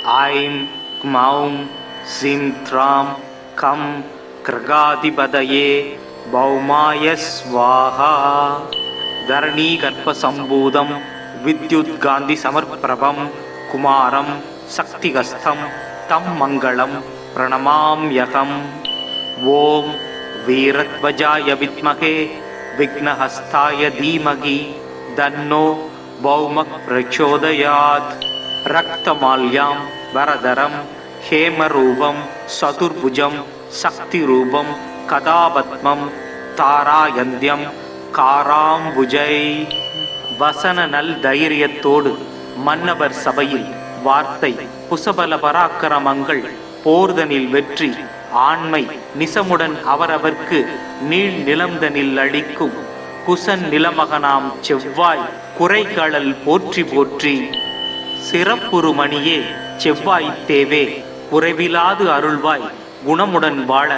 ऐं क्मौं सीं त्रां कं कृगाधिपतये भौमाय स्वाहा। धरणीगर्भसम्भूतं विद्युत्कान्तिसमर्प्रभं कुमारं शक्तिहस्तं तं मङ्गलं प्रणमाम्यहम्। ॐ वीरध्वजाय विद्महे विघ्नहस्ताय धीमहि तन्नो भौमः प्रचोदयात्। रक्तमाल्यां वरदरं हेमरूपं चतुर्भुजं शक्तिरूपं कदापद्मं तारायन्त्यं काराम्बुजै। வசன நல் தைரியத்தோடு மன்னவர் சபையில் வார்த்தை புசபல பராக்கிரமங்கள் போர்தனில் வெற்றி ஆண்மை நிசமுடன் அவரவர்க்கு நீள் நிலம்தனில் அளிக்கும் குசன் நிலமகனாம் செவ்வாய் குறைகளல் போற்றி போற்றி। சிறப்புருமணியே செவ்வாய் தேவே குறைவிலாது அருள்வாய் குணமுடன் வாழ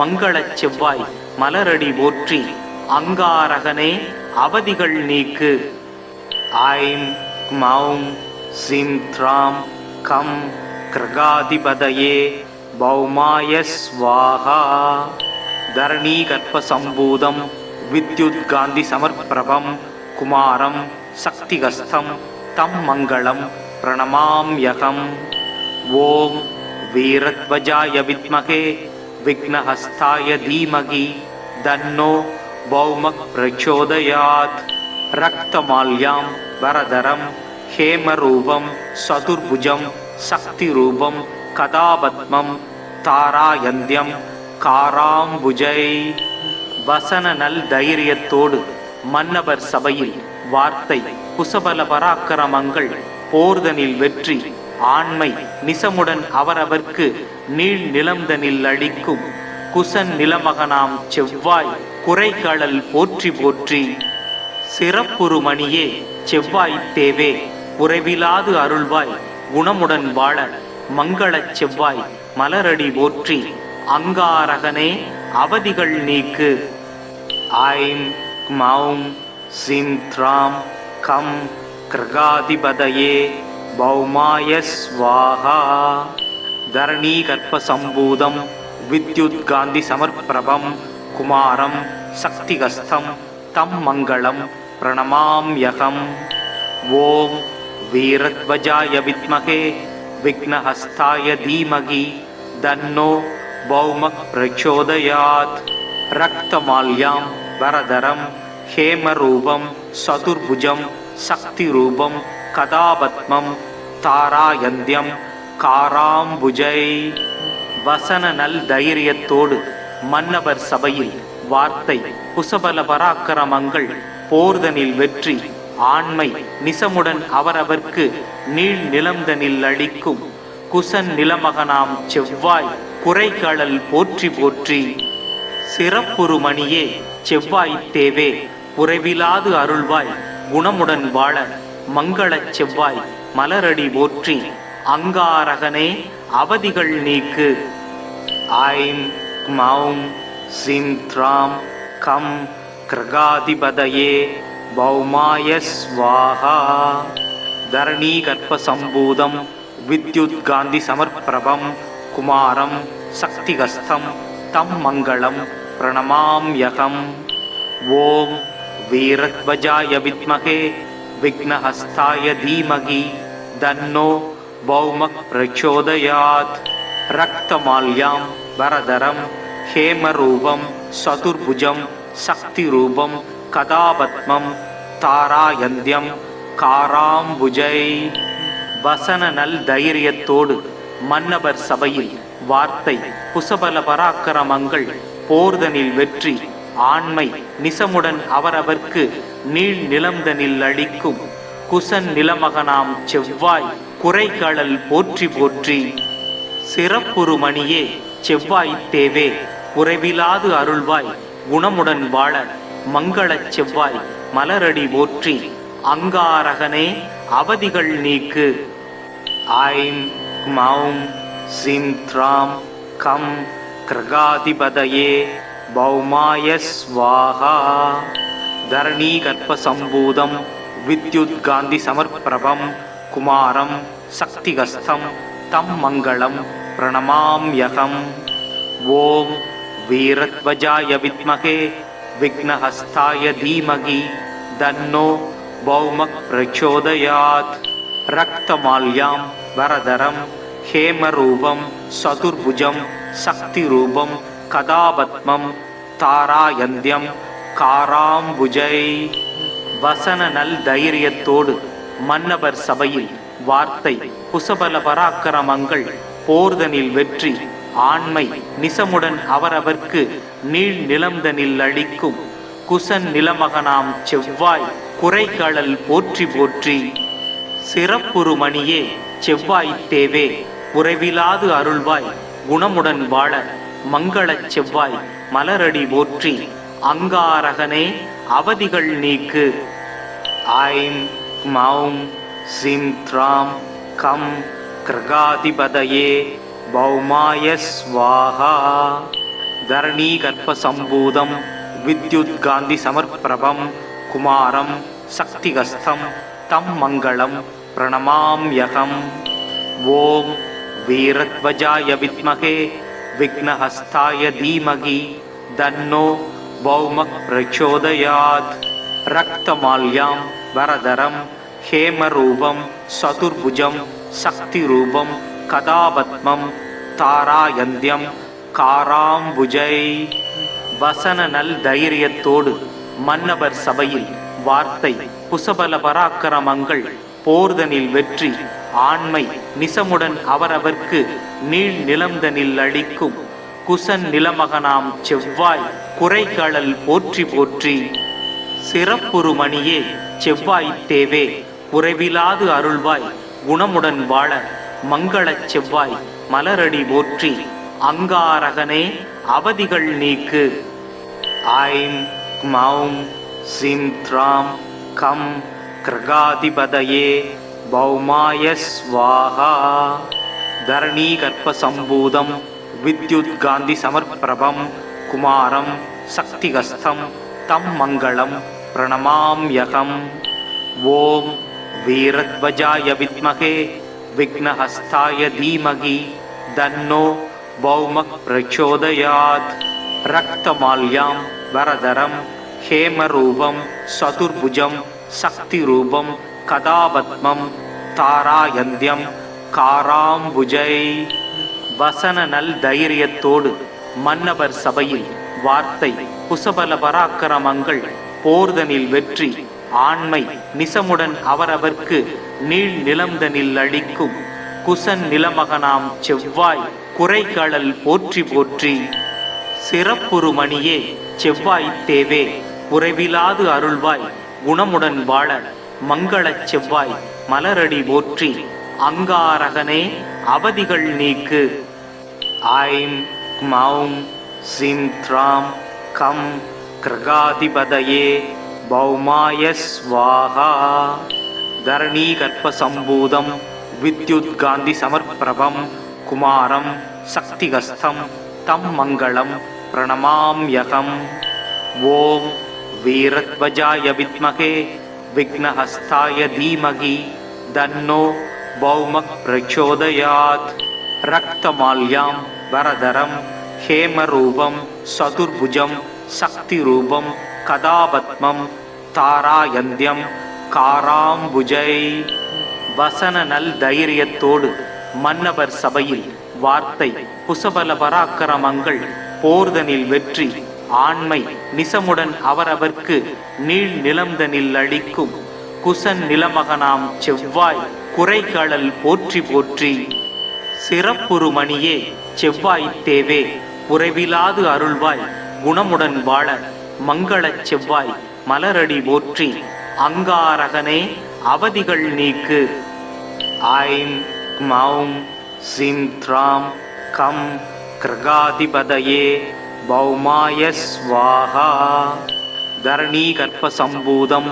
மங்களச் செவ்வாய் மலரடி போற்றி। அங்காரகனே அவதிகள் நீக்கு। ஐம் க்மௌம் சிம் த்ராம் கம் கிருகாதிபதயே பௌமாய ஸ்வாஹா। தரணீகர்ப்பசம்பூதம் வித்யுத்காந்திசமர்ப்பிரபம் குமாரம் சக்திஹஸ்தம் தம் மங்களம் பிரணமாம்யகம்। ஓம் வீரத்வஜாய வித்மகே விக்னஹஸ்தாய தீமகி தன்னோ भौमः प्रचोदयात्। रक्तमाल्यां वरदरं हेमरूपं चतुर्भुजं शक्तिरूपं कदापद्मं तारायन्त्यं काराम्बुजै। வசன நல் தைரியத்தோடு மன்னவர் சபையில் வார்த்தை குசபல பராக்கிரமங்கள் போர்தனில் வெற்றி ஆண்மை நிசமுடன் அவரவர்க்கு நீள் நிலம்தனில் அளிக்கும் குசன் நிலமகனாம் செவ்வாய் குறைகளல் போற்றி போற்றி। சிறப்புருமணியே செவ்வாய் தேவே குறைவிலாது அருள்வாய் குணமுடன் வாழ மங்களச் செவ்வாய் மலரடி போற்றி। அங்காரகனே அவதிகள் நீக்கு। ஐம் க்மௌம் சிம் த்ராம் கம் கிருகாதிபதயே பௌமாய ஸ்வாஹா। தரணீகர்ப்பசம்பூதம் வித்யுத்காந்திசமர்ப்பிரபம் குமாரம் சக்திஹஸ்தம் தம் மங்களம் பிரணமாம்யகம்। ஓம் வீரத்வஜாய வித்மகே விக்னஹஸ்தாய தீமகி தன்னோ பௌமः பிரச்சோதயாத்। ரக்தமால்யாம் வரதரம் ஹேமரூபம் சதுர்புஜம் சக்திரூபம் கதாபத்மம் தாராயந்தியம் காராம்புஜை। வசன நல் தைரியத்தோடு மன்னவர் சபையில் வார்த்தை குசபல பராக்கிரமங்கள் போர்தனில் வெற்றி ஆண்மை நிசமுடன் அவரவர்க்கு நீள் நிலம்தனில் அளிக்கும் குசன் நிலமகனாம் செவ்வாய் குறைகளல் போற்றி போற்றி। சிறப்புருமணியே செவ்வாய் தேவே குறைவிலாது அருள்வாய் குணமுடன் வாழ மங்களச் செவ்வாய் மலரடி போற்றி। அங்காரகனே அவதிகள் நீக்கு। ஐம் க்மௌம் சிம் த்ராம் கம் கிருகாதிபதயே பௌமாய ஸ்வாஹா। தரணீகர்ப்பசம்பூதம் வித்யுத்காந்திசமர்ப்பிரபம் குமாரம் சக்திஹஸ்தம் தம் மங்களம் பிரணமாம்யகம்। ஓம் வீரத்வஜாய வித்மகே விக்னஹஸ்தாய தீமகி தன்னோ भौमः प्रचोदयात्। रक्तमाल्यां वरदरं हेमरूपं चतुर्भुजं शक्तिरूपं कदापद्मं तारायन्त्यं काराम्बुजै। வசன நல் தைரியத்தோடு மன்னவர் சபையில் வார்த்தை குசபல பராக்கிரமங்கள் போர்தனில் வெற்றி ஆண்மை நிசமுடன் அவரவர்க்கு நீள் நிலம்தனில் அளிக்கும் குசன் நிலமகனாம் செவ்வாய் குறைகளல் போற்றி போற்றி। சிறப்புருமணியே செவ்வாய் தேவே குறைவிலாது அருள்வாய் குணமுடன் வாழ மங்களச் செவ்வாய் மலரடி போற்றி। அங்காரகனே அவதிகள் நீக்கு। ஐம் க்மௌம் சிம் த்ராம் கம் கிருகாதிபதயே பௌமாய ஸ்வாஹா। தரணீகர்ப்பசம்பூதம் வித்யுத்காந்திசமர்ப்பிரபம் குமாரம் சக்திஹஸ்தம் तं मङ्गलं प्रणमाम्यहम्। ॐ वीरध्वजाय विद्महे विघ्नहस्ताय धीमहि तन्नो भौमः प्रचोदयात्। रक्तमाल्यां वरदरं हेमरूपं चतुर्भुजं शक्तिरूपं कदापद्मं तारायन्त्यं காராம்புஜை. வசன நல் தைரியத்தோடு மன்னவர் சபையில் வார்த்தை குசபல பராக்கிரமங்கள் போர்தனில் வெற்றி ஆண்மை நிசமுடன் அவரவர்க்கு நீள் நிலம்தனில் அளிக்கும் குசன் நிலமகனாம் செவ்வாய் குறைகளல் போற்றி போற்றி. சிறப்புறு மணியே செவ்வாய் தேவே உறைவிலாது அருள்வாய் குணமுடன் வாழ மங்களச் செவ்வாய் மலரடி போற்றி. அங்காரகனே அவதிகள் நீக்கு. ஐம் மௌம் சிம் த்ராம் கம் கிருகாதிபதயே பௌமாய ஸ்வாஹா. தரணீ கர்ப்ப சம்பூதம் வித்யுத் காந்தி சமர்ப்பிரபம் குமாரம் சக்திகஸ்தம் தம் மங்களம் பிரணமாம்யகம். ஓம் வீரத்வஜாய வித்மகே விக்னஹஸ்தாய தீமகி தன்னோ பௌமः பிரச்சோதயாத். ரக்தமால்யாம் வரதரம் ஹேமரூபம் சதுர்புஜம் சக்திரூபம் கதாபத்மம் தாராயந்தியம் காராம்புஜை. வசன நல் தைரியத்தோடு மன்னவர் சபையில் வார்த்தை குசபல பராக்கிரமங்கள் போர்தனில் வெற்றி ஆண்மை நிசமுடன் அவரவர்க்கு நீள் நிலம்தனில் அளிக்கும் குசன் நிலமகனாம் செவ்வாய் குறைகளல் போற்றி போற்றி. சிறப்புறு மணியே செவ்வாய் தேவே உறைவிலாது அருள்வாய் குணமுடன் வாழ மங்களச் செவ்வாய் மலரடி போற்றி. அங்காரகனே அவதிகள் நீக்கு. ஐம் மௌம் சிம் த்ராம் கம் கிருகாதிபதயே பௌமாய ஸ்வாஹா. தரணீ கர்ப்ப சம்பூதம் வித்யுத் காந்தி சமர்ப்பிரபம் குமாரம் சக்திகஸ்தம் தம் மங்களம் பிரணமாம்யகம். ஓம் வீரத்வஜாய வித்மகே விக்னஹஸ்தாய தீமகி தன்னோ பௌமः பிரச்சோதயாத். ரக்தமால்யாம் வரதரம் ஹேமரூபம் சதுர்புஜம் சக்திரூபம் கதாபத்மம் தாராயந்தியம் காராம்புஜை. வசன நல் தைரியத்தோடு மன்னவர் சபையில் வார்த்தை குசபல பராக்கிரமங்கள் போர்தனில் வெற்றி ஆண்மை நிசமுடன் அவரவர்க்கு நீள் நிலம்தனில் அளிக்கும் குசன் நிலமகனாம் செவ்வாய் குறைகளல் போற்றி போற்றி. சிறப்புறு மணியே செவ்வாய் தேவே உறைவிலாது அருள்வாய் குணமுடன் வாழ மங்களச் செவ்வாய் மலரடி போற்றி. அங்காரகனே அவதிகள் நீக்கு. ஐம் மௌம் சிம் த்ராம் கம் கிருகாதிபதயே பௌமாய ஸ்வாஹா. தரணீ கர்ப்ப சம்பூதம் வித்யுத் காந்தி சமர்ப்பிரபம் குமாரம் சக்திகஸ்தம் தம் மங்களம் பிரணமாம்யகம். ஓம் வீரத்வஜாய வித்மகே விக்னஹஸ்தாய தீமகி தன்னோ பௌமः பிரச்சோதயாத். ரக்தமால்யாம் வரதரம் ஹேமரூபம் சதுர்புஜம் சக்திரூபம் கதாபத்மம் தாராயந்தியம் காராம்புஜை. வசன நல் தைரியத்தோடு மன்னவர் சபையில் வார்த்தை குசபல பராக்கிரமங்கள் போர்தனில் வெற்றி ஆண்மை நிசமுடன் அவரவர்க்கு நீள் நிலம்தனில் அளிக்கும் குசன் நிலமகனாம் செவ்வாய் குறைகளல் போற்றி போற்றி. சிறப்புறு மணியே செவ்வாய் தேவே உறைவிலாது அருள்வாய் குணமுடன் வாழ மங்களச் செவ்வாய் மலரடி போற்றி. அங்காரகனே அவதிகள் நீக்கு. ஐம் மௌம் சிம் த்ராம் கம் கிருகாதிபதயே பௌமாய ஸ்வாஹா. தரணீ கர்ப்ப சம்பூதம்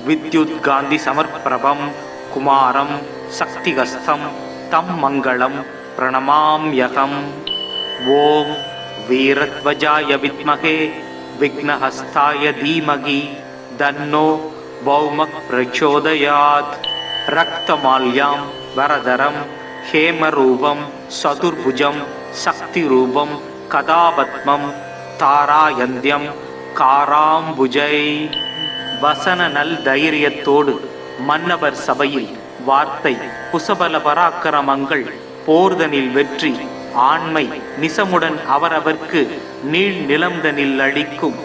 வித்யுத் காந்தி சமர்ப்பிரபம் குமாரம் சக்திகஸ்தம் தம் மங்களம் பிரணமாம்யகம். ஓம் வீரத்வஜாய வித்மகே விக்னஹஸ்தாய தீமகி தன்னோ பௌமः பிரச்சோதயாத். ரக்தமால்யாம் வரதரம் ஹேமரூபம் சதுர்புஜம் சக்தி ரூபம் கதாபத்மம் தாராயந்தியம் காராம்புஜை. வசன நல் தைரியத்தோடு மன்னவர் சபையில் வார்த்தை குசபல பராக்கிரமங்கள் போர்தனில் வெற்றி ஆண்மை நிசமுடன் அவரவர்க்கு நீள் நிலம்தனில் அளிக்கும்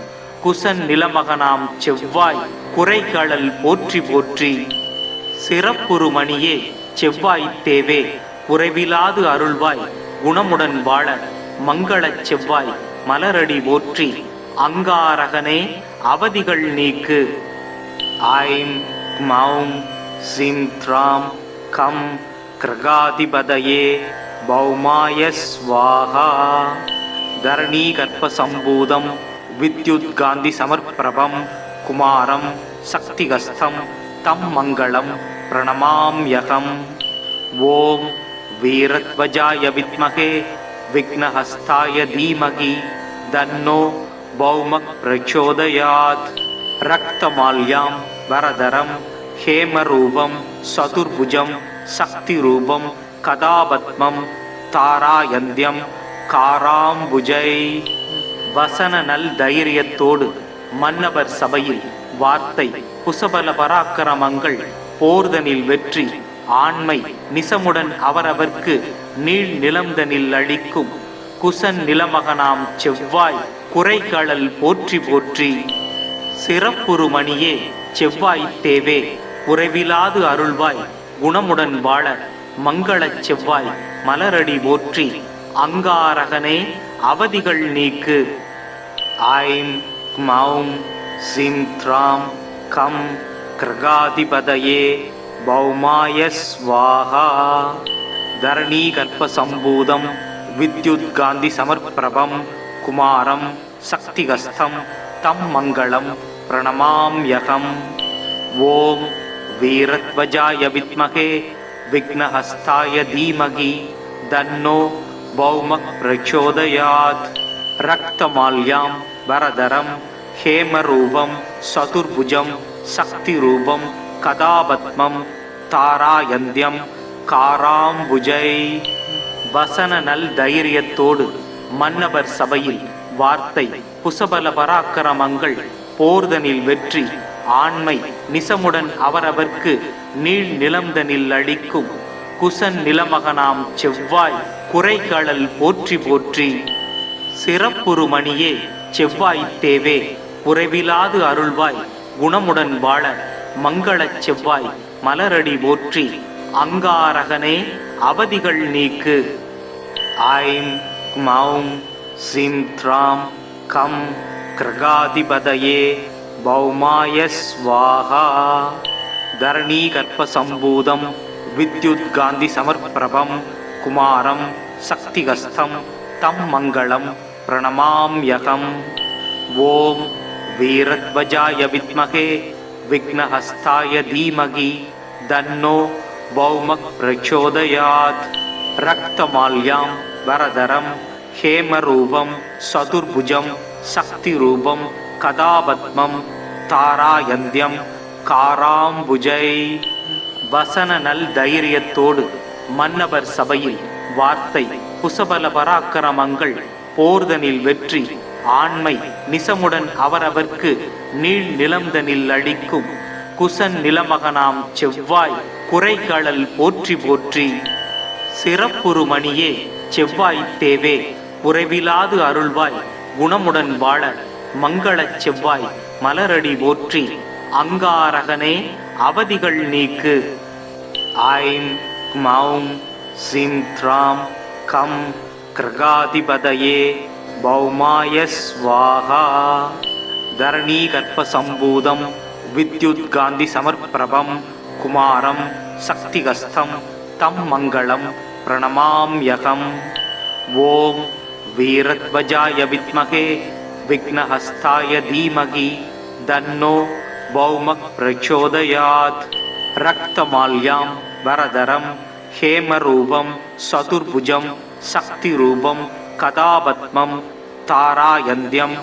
குசன் நிலமகனாம் செவ்வாய் குறைகளல் போற்றி போற்றி. சிறப்புறு மணியே செவ்வாய் தேவே குறைவிலாது அருள்வாய் குணமுடன் வாழ மங்களச் செவ்வாய் மலரடி போற்றி. அங்காரகனே அவதிகள் நீக்கு. ஐம் மௌம் சிம் த்ராம் கம் கிரகாதிபதயே பௌமாய ஸ்வாஹா. தரணீ கர்ப்ப சம்பூதம் வித்யுத் காந்தி சமர்ப்பிரபம் குமாரம் சக்திகஸ்தம் தம் மங்களம் பிரணமாம்யகம். ஓம் வீரத்வஜாய வித்மகே விக்னஹஸ்தாய தீமகி தன்னோ பௌமக் பிரச்சோதயாத். ரக்தமால்யாம் வரதரம் ஹேமரூபம் சதுர்புஜம் சக்தி ரூபம் கதாபத்மம் தாராயந்தியம் காராம்புஜை. வசன நல் தைரியத்தோடு மன்னவர் சபையில் வார்த்தை குசபல பராக்கிரமங்கள் போர்தனில் வெற்றி ஆண்மை நிசமுடன் அவரவர்க்கு நீள் நிலம்தனில் அளிக்கும் குசன் நிலமகனாம் செவ்வாய் குறைகளல் போற்றி போற்றி. சிறப்புறு மணியே செவ்வாய் தேவே குறைவிலாது அருள்வாய் குணமுடன் வாழ மங்களச் செவ்வாய் மலரடி போற்றி. அங்காரகனே அவதிகள் நீக்கு. ஐம் மௌம் சிம் த்ராம் கம் கிரகாதிபதயே பௌமாய ஸ்வாஹா. தரணீ கர்ப்ப சம்பூதம் வித்யுத் காந்தி சமர்ப்பிரபம் குமாரம் சக்திகஸ்தம் தம் மங்களம் பிரணமாம்யகம். ஓம் வீரத்வஜாய வித்மகே விக்னஹஸ்தாய தீமகி தன்னோ பௌமக் பிரச்சோதயாத். ரக்தமால்யாம் வரதரம் ஹேமரூபம் சதுர்புஜம் சக்தி ரூபம் கதாபத்மம் தாராயந்தியம் காராம்புஜை. வசன நல் தைரியத்தோடு மன்னவர் சபையில் வார்த்தை குசபல பராக்கிரமங்கள் போர்தனில் வெற்றி ஆண்மை நிசமுடன் அவரவர்க்கு நீள் நிலம்தனில் அளிக்கும் குசன் நிலமகனாம் செவ்வாய் குறைகளல் போற்றி போற்றி. சிறப்புறு மணியே செவ்வாய் தேவே குறைவிலாது அருள்வாய் குணமுடன் வாழ மங்களச் செவ்வாய் மலரடி போற்றி. அங்காரகனே அவதிகள் நீக்கு. ஐம் மௌம் சிம் த்ராம் கம் கிரகாதிபதயே பௌமாய ஸ்வாஹா. தரணீ கர்ப்ப சம்பூதம் வித்யுத் காந்தி சமர்ப்பிரபம் குமாரம் சக்திகஸ்தம் தம் மங்களம் பிரணமாம்யகம். ஓம் வீரத்வஜாய வித்மகே விக்னஹஸ்தாய தீமகி தன்னோ பௌமக் பிரச்சோதயாத். ரக்தமால்யாம் வரதரம் ஹேமரூபம் சதுர்புஜம் சக்தி ரூபம் கதாபத்மம் தாராயந்தியம் காராம்புஜை. வசன நல் தைரியத்தோடு மன்னவர் சபையில் வார்த்தை குசபல பராக்கிரமங்கள் போர்தனில் வெற்றி ஆண்மை நிசமுடன் அவரவர்க்கு நீள் நிலம்தனில் அளிக்கும் குசன் நிலமகனாம் செவ்வாய் குறைகளல் போற்றி போற்றி. சிறப்புறு மணியே செவ்வாய் தேவே குறைவிலாது அருள்வாய் குணமுடன் வாழ மங்களச் செவ்வாய் மலரடி போற்றி. அங்காரகனே அவதிகள் நீக்கு. ஐம் மௌம் சிம் த்ராம் கம் கிரகாதிபதயே பௌமாய ஸ்வாஹா. தரணீ கர்ப்ப சம்பூதம் வித்யுத் காந்தி சமர்ப்பிரபம் குமாரம் சக்திகஸ்தம் தம் மங்களம் பிரணமாம்யகம். ஓம் வீரத்வஜாய வித்மகே விக்னஹஸ்தாய தீமகி தன்னோ பௌமக் பிரச்சோதயாத். ரக்தமால்யாம் வரதரம் ஹேமரூபம் சதுர்புஜம் சக்தி ரூபம் கதாபத்மம் தாராயந்தியம்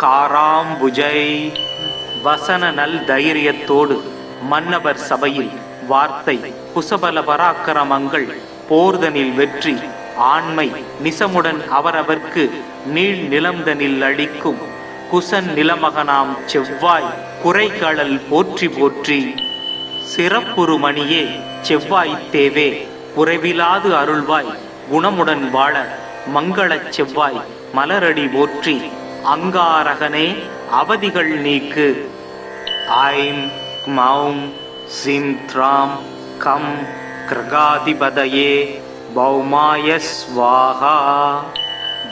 காராம்புஜை. வசன நல் தைரியத்தோடு மன்னவர் சபையில் வார்த்தை குசபல பராக்கிரமங்கள் போர்தனில் வெற்றி ஆண்மை நிசமுடன் அவரவர்க்கு நீள் நிலம்தனில் அளிக்கும் குசன் நிலமகனாம் செவ்வாய் குறைகளல் போற்றி போற்றி. சிறப்புறு மணியே செவ்வாய்த் தேவே குறைவிலாது அருள்வாய் குணமுடன் வாழ மங்களச் செவ்வாய் மலரடி போற்றி. அங்காரகனே அவதிகள் நீக்கு. ஐம் க்மௌம் சிம் த்ராம் கம் கிருகாதிபதயே பௌமாய ஸ்வாஹா.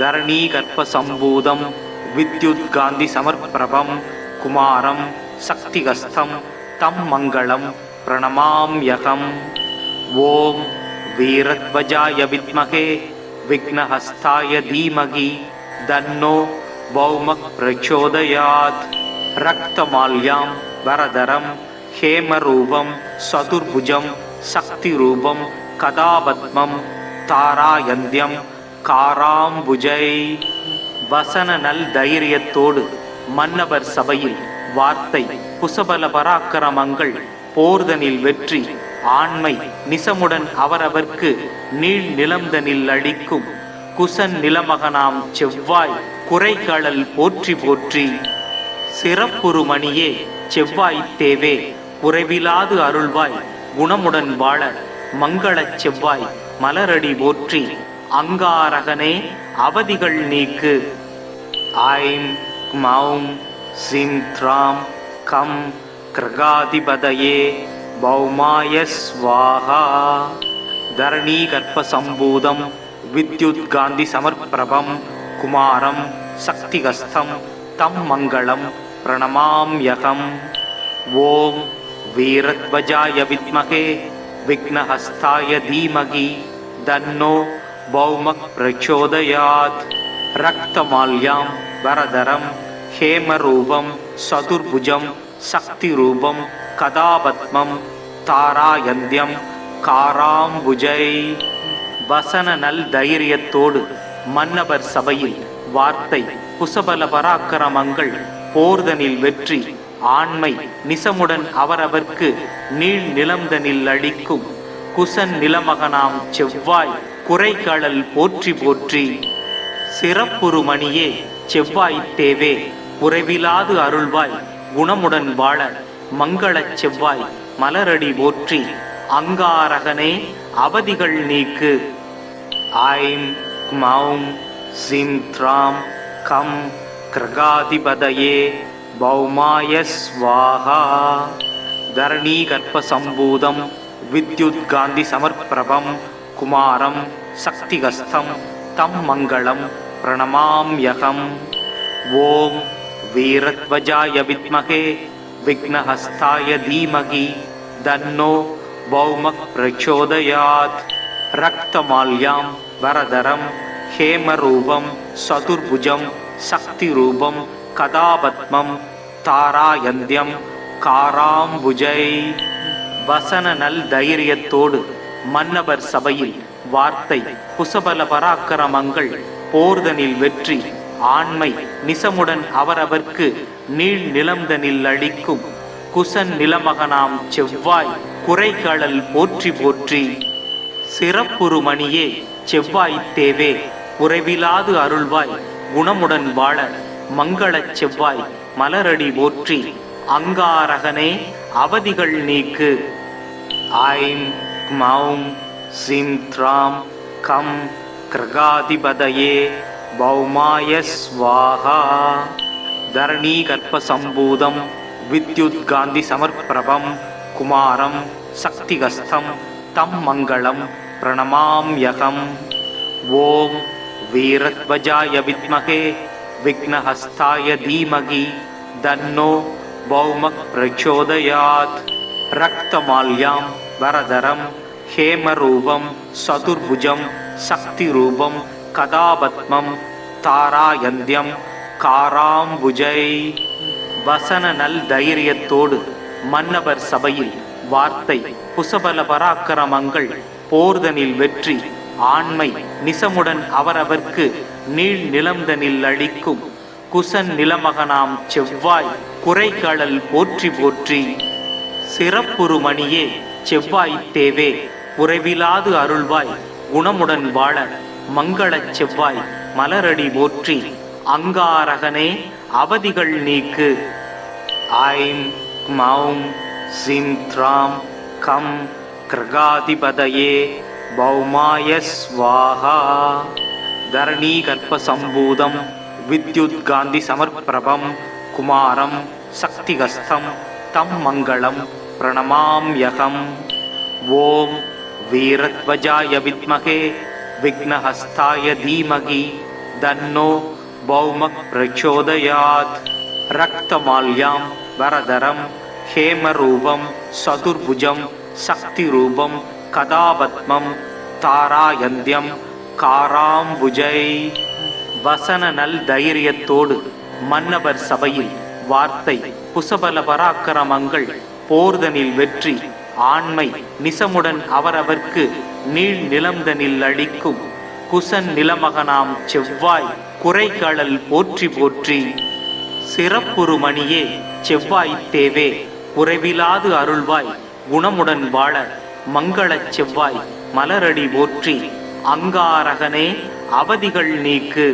தரணீ கர்ப்ப சம்பூதம் வித்யுத் காந்தி சமர்ப்பிரபம் குமாரம் சக்திகஸ்தம் தம் மங்களம் பிரணமாம்யகம். ஓம் வீரத்வஜாய வித்மகே விக்னஹஸ்தாய தீமகி தன்னோ பௌமக் பிரச்சோதயாத். ரக்தமால்யாம் வரதரம் ஹேமரூபம் சதுர்புஜம் சக்திரூபம் கதாபத்மம் தாராயந்தியம் காராம்புஜை. வசன நல் தைரியத்தோடு மன்னவர் சபையில் வார்த்தை குசபல பராக்கிரமங்கள் போர்தனில் வெற்றி ஆண்மை நிசமுடன் அவரவர்க்கு நீள் நிலம்தனில் அளிக்கும் குசன் நிலமகனாம் செவ்வாய் குறைகளல் போற்றி போற்றி. சிறப்புறு மணியே செவ்வாய்த் தேவே குறைவிலாது அருள்வாய் குணமுடன் வாழ மங்களச் செவ்வாய் மலரடி போற்றி. அங்காரகனே அவதிகள் நீக்கு. ஐம் க்மௌம் சிம் த்ராம் கம் கிருகாதிபதயே பௌமாய ஸ்வாஹா. தரணீ கர்ப்ப சம்பூதம் வித்யுத் காந்தி சமர்ப்பிரபம் குமாரம் சக்திகஸ்தம் தம் மங்களம் பிரணமாம்யகம். ஓம் வீரத்வஜாய வித்மகே விக்னஹஸ்தாய தீமகி தன்னோ பௌமக் பிரச்சோதயாத். ரக்தமால்யாம் வரதரம் ஹேமரூபம் சதுர்புஜம் சக்திரூபம் கதாபத்மம் தாராயந்தியம் காராம்புஜை. வசன நல் தைரியத்தோடு மன்னவர் சபையில் வார்த்தை குசபல பராக்கிரமங்கள் போர்தனில் வெற்றி ஆண்மை நிசமுடன் அவரவர்க்கு நீள் நிலம்தனில் அளிக்கும் குசன் நிலமகனாம் செவ்வாய் குறைகளல் போற்றி போற்றி. சிறப்புறு மணியே செவ்வாய்த் தேவே குறைவிலாது அருள்வாய் குணமுடன் வாழ மங்களச் செவ்வாய் மலரடி போற்றி. அங்காரகனே அவதிகள் நீக்கு. ஐம் க்மௌம் சிம் த்ராம் கம் கிருகாதிபதயே பௌமாய ஸ்வாஹா. தரணீ கர்ப்ப சம்பூதம் வித்யுத் காந்தி சமர்ப்பிரபம் குமாரம் சக்திகஸ்தம் தம் மங்களம் பிரணமாம்யகம். ஓம் வீரத்வஜாய வித்மகே விக்னஹஸ்தாய தீமகி தன்னோ பௌமக் பிரச்சோதயாத். ரக்தமால்யாம் வரதரம் ஹேமரூபம் சதுர்புஜம் சக்திரூபம் கதாபத்மம் தாராயந்தியம் காராம்புஜை. வசன நல் தைரியத்தோடு மன்னவர் சபையில் வார்த்தை குசபல பராக்கிரமங்கள் போர்தனில் வெற்றி ஆண்மை நிசமுடன் அவரவர்க்கு நீள் நிலம்தனில் அளிக்கும் குசன் நிலமகனாம் செவ்வாய் குறைகளல் போற்றி போற்றி. சிறப்புறு மணியே செவ்வாய்த் தேவே குறைவிலாது அருள்வாய் குணமுடன் வாழ மங்களச் செவ்வாய் மலரடி போற்றி. அங்காரகனே அவதிகள் நீக்கு. ஐம் க்மௌம் சிம் த்ராம் கம் கிருகாதிபதயே பௌமாய ஸ்வாஹா. தரணீ கர்ப்ப சம்பூதம் வித்யுத் காந்தி சமர்ப்பிரபம் குமாரம் சக்திகஸ்தம் தம் மங்களம் பிரணமாம்யகம். ஓம் வீரத்வஜாய வித்மகே விக்னஹஸ்தாய தீமகி தன்னோ பௌமக் பிரச்சோதயாத். ரக்தமால்யாம் வரதரம் ஹேமரூபம் சதுர்புஜம் சக்திரூபம் கதாபத்மம் தாராயந்தியம் காராம்புஜை. வசன நல் தைரியத்தோடு மன்னவர் சபையில் வார்த்தை குசபல பராக்கிரமங்கள் போர்தனில் வெற்றி ஆண்மை நிசமுடன் அவரவர்க்கு நீள் நிலம்தனில் அளிக்கும் குசன் நிலமகனாம் செவ்வாய் குறைகளல் போற்றி போற்றி. சிறப்புறு மணியே செவ்வாய்த் தேவே உறைவிலாது அருள்வாய் குணமுடன் வாழ மங்களச் செவ்வாய் மலரடி போற்றி அங்காரகனே அவதிகள் நீக்கு. ஐம் மௌம் சிம் த்ராம் கம் கிருகாதிபதயே பௌமாய ஸ்வாஹா. தரணீ கர்ப்ப சம்பூதம் வித்யுத் காந்தி சமர்ப்பிரபம் குமாரம் சக்திகஸ்தம் தம் மங்களம் பிரணமாம்யகம். ஓம் வீரத்வஜாய வித்மகே விக்னஹஸ்தாய தீமகி தன்னோ பௌமக் பிரச்சோதயாத். ரக்தமால்யாம் வரதரம் ஹேமரூபம் சதுர்புஜம் சக்திரூபம் கதாபத்மம் தாராயந்தியம் காராம்புஜை. வசன நல் தைரியத்தோடு மன்னவர் சபையில் வார்த்தை புசபல பராக்கிரமங்கள் போர்தனில் வெற்றி ஆண்மை நிசமுடன் அவரவர்க்கு நீள் நிலம்தனில் அளிக்கும் குசன் நிலமகனாம் செவ்வாய் குறைகளல் போற்றி போற்றி. சிறப்புறு மணியே செவ்வாய் தேவே உறைவிலாது அருள்வாய் குணமுடன் வாழ மங்களச் செவ்வாய் மலரடி போற்றி அங்காரகனே அவதிகள் நீக்கு.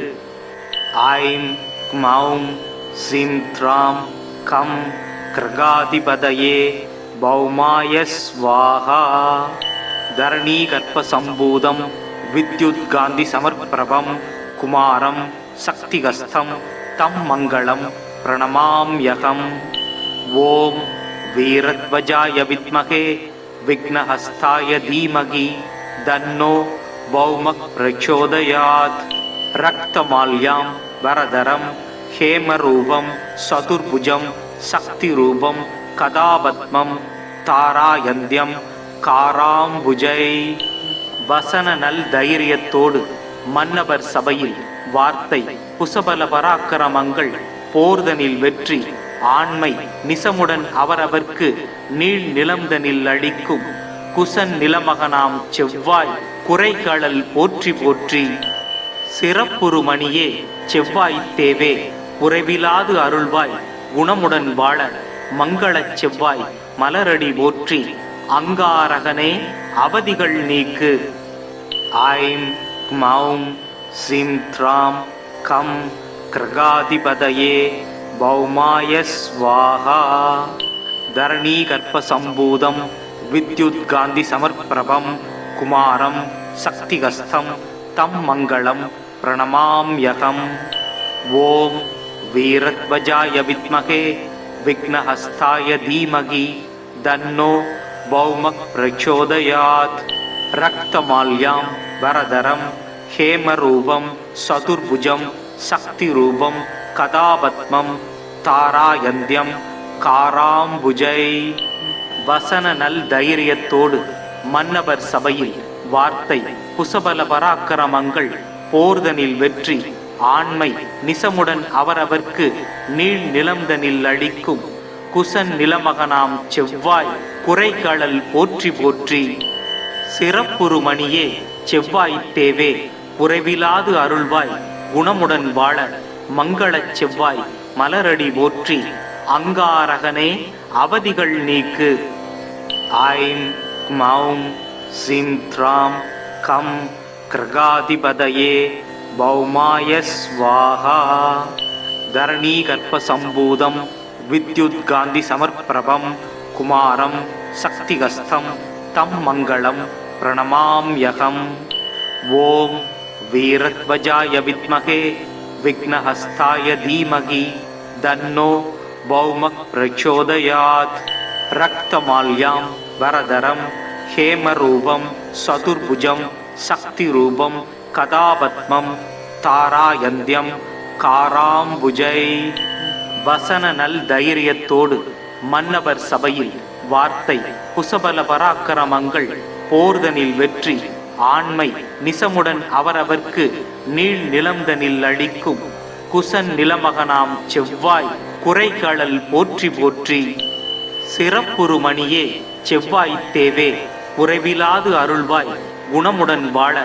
ஐம் மௌம் சிம் த்ராம் கம் கிருகாதிபதயே பௌமாய ஸ்வாஹா. தரணீ கர்ப்ப சம்பூதம் வித்யுத் காந்தி சமர்ப்பிரபம் குமாரம் சக்திகஸ்தம் தம் மங்களம் பிரணமாம்யகம். ஓம் வீரத்வஜாய வித்மகே விக்னஹஸ்தாய தீமகி தன்னோ பௌமக் பிரச்சோதயாத். ரக்தமால்யாம் வரதரம் ஹேமரூபம் சதுர்புஜம் சக்திரூபம் கதாபத்மம் தாராயந்தியம் காராம்புஜை. வசன நல் தைரியத்தோடு மன்னவர் சபையில் வார்த்தை புசபல பராக்கிரமங்கள் போர்தனில் வெற்றி ஆண்மை நிசமுடன் அவரவர்க்கு நீள் நிலம்தனில் அளிக்கும் குசன் நிலமகனாம் செவ்வாய் குறைகளல் போற்றி போற்றி. சிறப்புறு மணியே செவ்வாய் தேவே உறைவிலாது அருள்வாய் குணமுடன் வாழ மங்களச் செவ்வாய் மலரடி போற்றி அங்காரகனே அவதிகள் நீக்கு. ஐம் மௌம் சிம் த்ராம் கம் கிருகாதிபதயே பௌமாய ஸ்வாஹா. தரணீ கர்ப்ப சம்பூதம் வித்யுத் காந்தி சமர்ப்பிரபம் குமாரம் சக்திகஸ்தம் தம் மங்களம் பிரணமாம்யகம். ஓம் வீரத்வஜாய வித்மகே விக்னஹஸ்தாய தீமகி தன்னோ பௌமக் பிரச்சோதயாத். ரக்தமால்யாம் வரதரம் ஹேமரூபம் சதுர்புஜம் சக்திரூபம் கதாபத்மம் தாராயந்தியம் காராம்புஜை. வசன நல் தைரியத்தோடு மன்னவர் சபையில் வார்த்தை புசபல பராக்கிரமங்கள் போர்தனில் வெற்றி ஆண்மை நிசமுடன் அவரவர்க்கு நீள் நிலம்தனில் அளிக்கும் குசன் நிலமகனாம் செவ்வாய் குறைகளல் போற்றி போற்றி. சிறப்புறு மணியே செவ்வாய் தேவே உறைவிலாது அருள்வாய் குணமுடன் வாழ மங்களச் செவ்வாய் மலரடி போற்றி அங்காரகனே அவதிகள் நீக்கு. ஐம் மௌம் சிம் த்ராம் கம் கிருகாதிபதயே பௌமாய ஸ்வாஹா. தரணீ கர்ப்ப சம்பூதம் வித்யுத் காந்தி சமர்ப்பிரபம் குமாரம் சக்திகஸ்தம் தம் மங்களம் பிரணமாம்யகம். ஓம் வீரத்வஜாய வித்மகே விக்னஹஸ்தாய தீமகி தன்னோ பௌமக் பிரச்சோதயாத். ரக்தமால்யாம் வரதரம் ஹேமரூபம் சதுர்புஜம் சக்திரூபம் கதாபத்மம் தாராயந்தியம் காராம்புஜை. வசன நல் தைரியத்தோடு மன்னவர் சபையில் வார்த்தை புசபல பராக்கிரமங்கள் போர்தனில் வெற்றி ஆண்மை நிசமுடன் அவரவர்க்கு நீள் நிலம்தனில் அளிக்கும் குசன் நிலமகனாம் செவ்வாய் குறைகளல் போற்றி போற்றி. சிறப்புறு மணியே செவ்வாய் தேவே உறைவிலாது அருள்வாய் குணமுடன் வாழ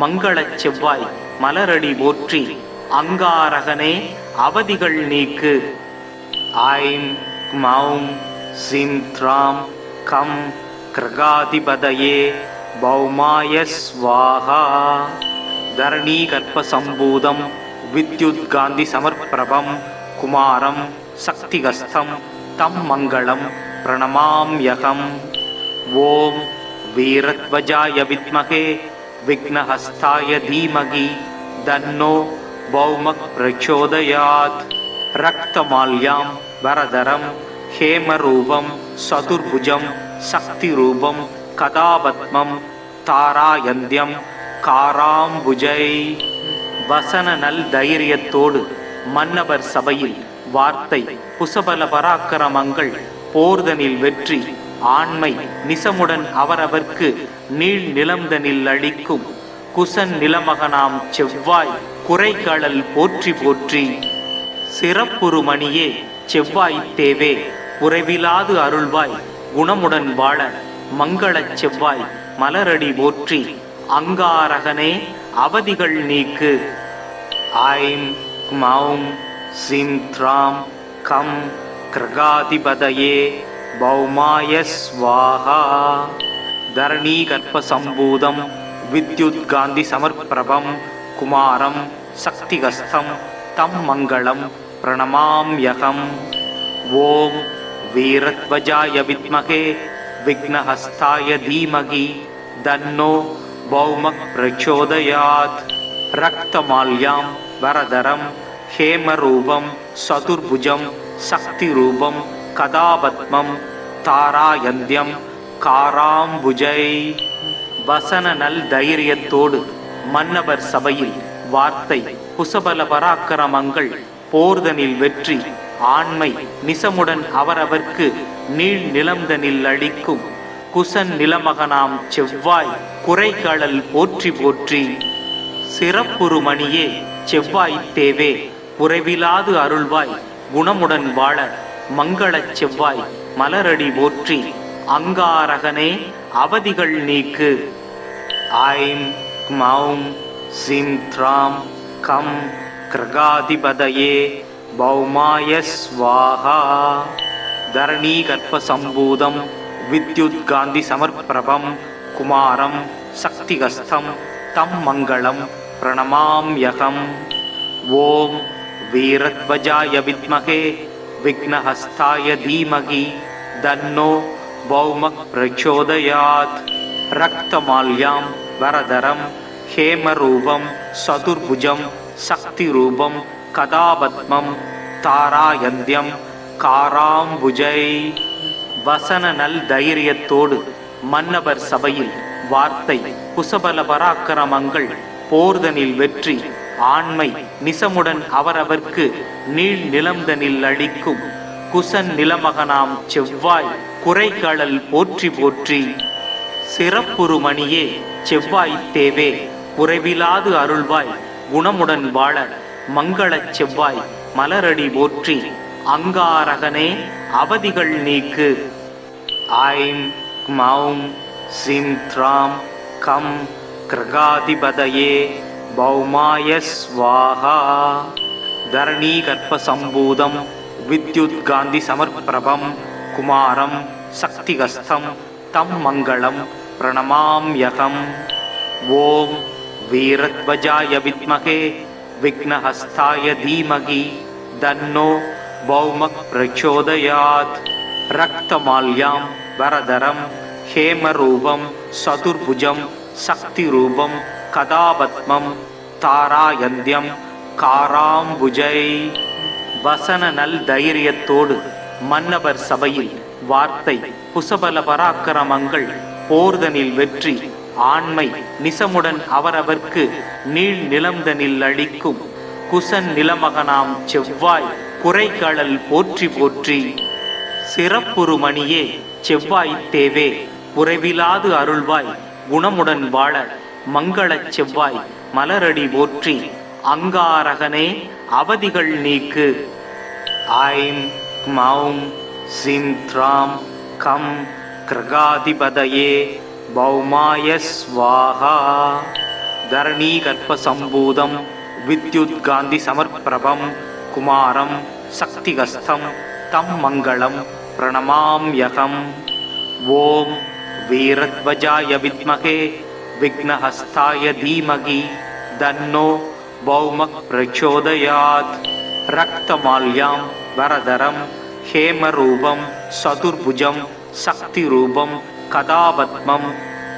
மங்களச் செவ்வாய் மலரடி போற்றி அங்காரகனே அவதிகள் நீக்கு. ஐம் மௌம் சிம் த்ராம் கம் கிருகாதிபதயே பௌமாய ஸ்வாஹா. தரணீகர்ப்பசம்பூதம் வித்யுத்காந்தி சமர்ப்பிரபம் குமாரம் சக்திகஸ்தம் தம் மங்களம் பிரணமாம்யகம். ஓம் வீரத்வஜாய வித்மகே விக்னஹஸ்தாய தீமகி தன்னோ பௌமக் பிரச்சோதயாத். ரக்தமால்யாம் வரதரம் ஹேமரூபம் சதுர்புஜம் சக்திரூபம் கதாபத்மம் தாராயந்தியம் காராம்புஜை. வசன நல் தைரியத்தோடு மன்னவர் சபையில் வார்த்தை புசபல பராக்கிரமங்கள் போர்தனில் வெற்றி ஆண்மை நிசமுடன் அவரவர்க்கு நீள் நிலம்தனில் அளிக்கும் குசன் நிலமகனாம் செவ்வாய் குறைகளல் போற்றி போற்றி. சிறப்புறுமணியே செவ்வாய் தேவே குறைவிலாது அருள்வாய் குணமுடன் வாழ மங்களச் செவ்வாய் மலரடி போற்றி அங்காரகனே அவதிகள் நீக்கு. ஐம் மௌம் சிம் த்ராம் கம் கிரகாதிபதயே பௌமாய ஸ்வாஹா. தரணீகர்ப்பசம்பூதம் வித்யுத்காந்தி சமர்ப்பிரபம் குமாரம் சக்திகஸ்தம் தம் மங்களம் பிரணமாம்யகம். ஓம் வீரத்வஜாய வித்மகே விக்னஹஸ்தாய தீமகி தன்னோ பௌமக் பிரச்சோதயாத். ரக்தமால்யாம் வரதரம் ஹேமரூபம் சதுர்புஜம் சக்திரூபம் கதாபத்மம் தாராயந்தியம் காராம்புஜை. வசன நல் தைரியத்தோடு மன்னவர் சபையில் வார்த்தை குசபல பராக்கிரமங்கள் போர்தனில் வெற்றி ஆண்மை நிசமுடன் அவரவர்க்கு நீள் நிலம்தனில் அளிக்கும் குசன் நிலமகனாம் செவ்வாய் குறைகளல் போற்றி போற்றி. சிறப்புறுமணியே செவ்வாய் தேவே குறைவிலாது அருள்வாய் குணமுடன் வாழ மங்களச் செவ்வாய் மலரடி போற்றி அங்காரகனே அவதிகள் நீக்கு. ஐம் மௌம் சிம் த்ராம் கம் கிரகாதிபதயே பௌமாய ஸ்வாஹா. தரணீகர்ப்பசம்பூதம் வித்யுத்காந்தி சமர்ப்பிரபம் குமாரம் சக்திகஸ்தம் தம் மங்களம் பிரணமாம்யகம். ஓம் வீரத்வஜாய வித்மகே விக்னஹஸ்தாய தீமகி தன்னோ பௌமக் பிரச்சோதயாத். ரக்தமால்யாம் வரதரம் ஹேமரூபம் சதுர்புஜம் சக்திரூபம் கதாபத்மம் தாராயந்தியம் காராம்புஜை. வசன நல் தைரியத்தோடு மன்னவர் சபையில் வார்த்தை குசபல பராக்கிரமங்கள் போர்தனில் வெற்றி ஆண்மை நிசமுடன் அவரவர்க்கு நீள் நிலம்தனில் அளிக்கும் குசன் நிலமகனாம் செவ்வாய் குறைகளல் போற்றி போற்றி. சிறப்புறுமணியே செவ்வாய் தேவே குறைவிலாது அருள்வாய் குணமுடன் வாழ மங்களச் செவ்வாய் மலரடி போற்றி அங்காரகனே அவதிகள் நீக்கு. ஐம் மௌம் சிம் த்ராம் கம் கிரகாதிபதயே பௌமாய ஸ்வாஹா. தரணீகர்ப்பசம்பூதம் வித்யுத்காந்தி சமர்ப்பிரபம் குமாரம் சக்திகஸ்தம் தம் மங்களம் பிரணமாம்யகம். ஓம் வீரத்வஜாய வித்மகே விக்னஹஸ்தாய தீமகி தன்னோ பௌமக் பிரச்சோதயாத். ரக்தமால்யாம் வரதரம் ஹேமரூபம் சதுர்புஜம் சக்திரூபம் கதாபத்மம் தாராயந்தியம் காராம்புஜை. வசன நல் தைரியத்தோடு மன்னவர் சபையில் வார்த்தை குசபல பராக்கிரமங்கள் போர்தனில் வெற்றி ஆண்மை நிசமுடன் அவரவர்க்கு நீள் நிலம்தனில் அளிக்கும் குசன் நிலமகனாம் செவ்வாய் குறைகளல் போற்றி போற்றி. சிறப்புறுமணியே செவ்வாய் தேவே குறைவிலாது அருள்வாய் குணமுடன் வாழ மங்களச் செவ்வாய் மலரடி போற்றி அங்காரகனே அவதிகள் நீக்கு. ஐம் மௌம் சிம் த்ராம் கம் கிரகாதிபதயே பௌமாய ஸ்வாஹா. தரணீகர்ப்பசம்பூதம் வித்யுத்காந்தி சமர்ப்பிரபம் குமாரம் சக்திகஸ்தம் தம் மங்களம் பிரணமாம்யகம். ஓம் வீரத்வஜாய வித்மகே விக்னஹஸ்தாய தீமகி தன்னோ பௌமக் பிரச்சோதயாத். ரக்தமால்யாம் வரதரம் ஹேமரூபம் சதுர்புஜம் சக்திரூபம் கதாபத்மம்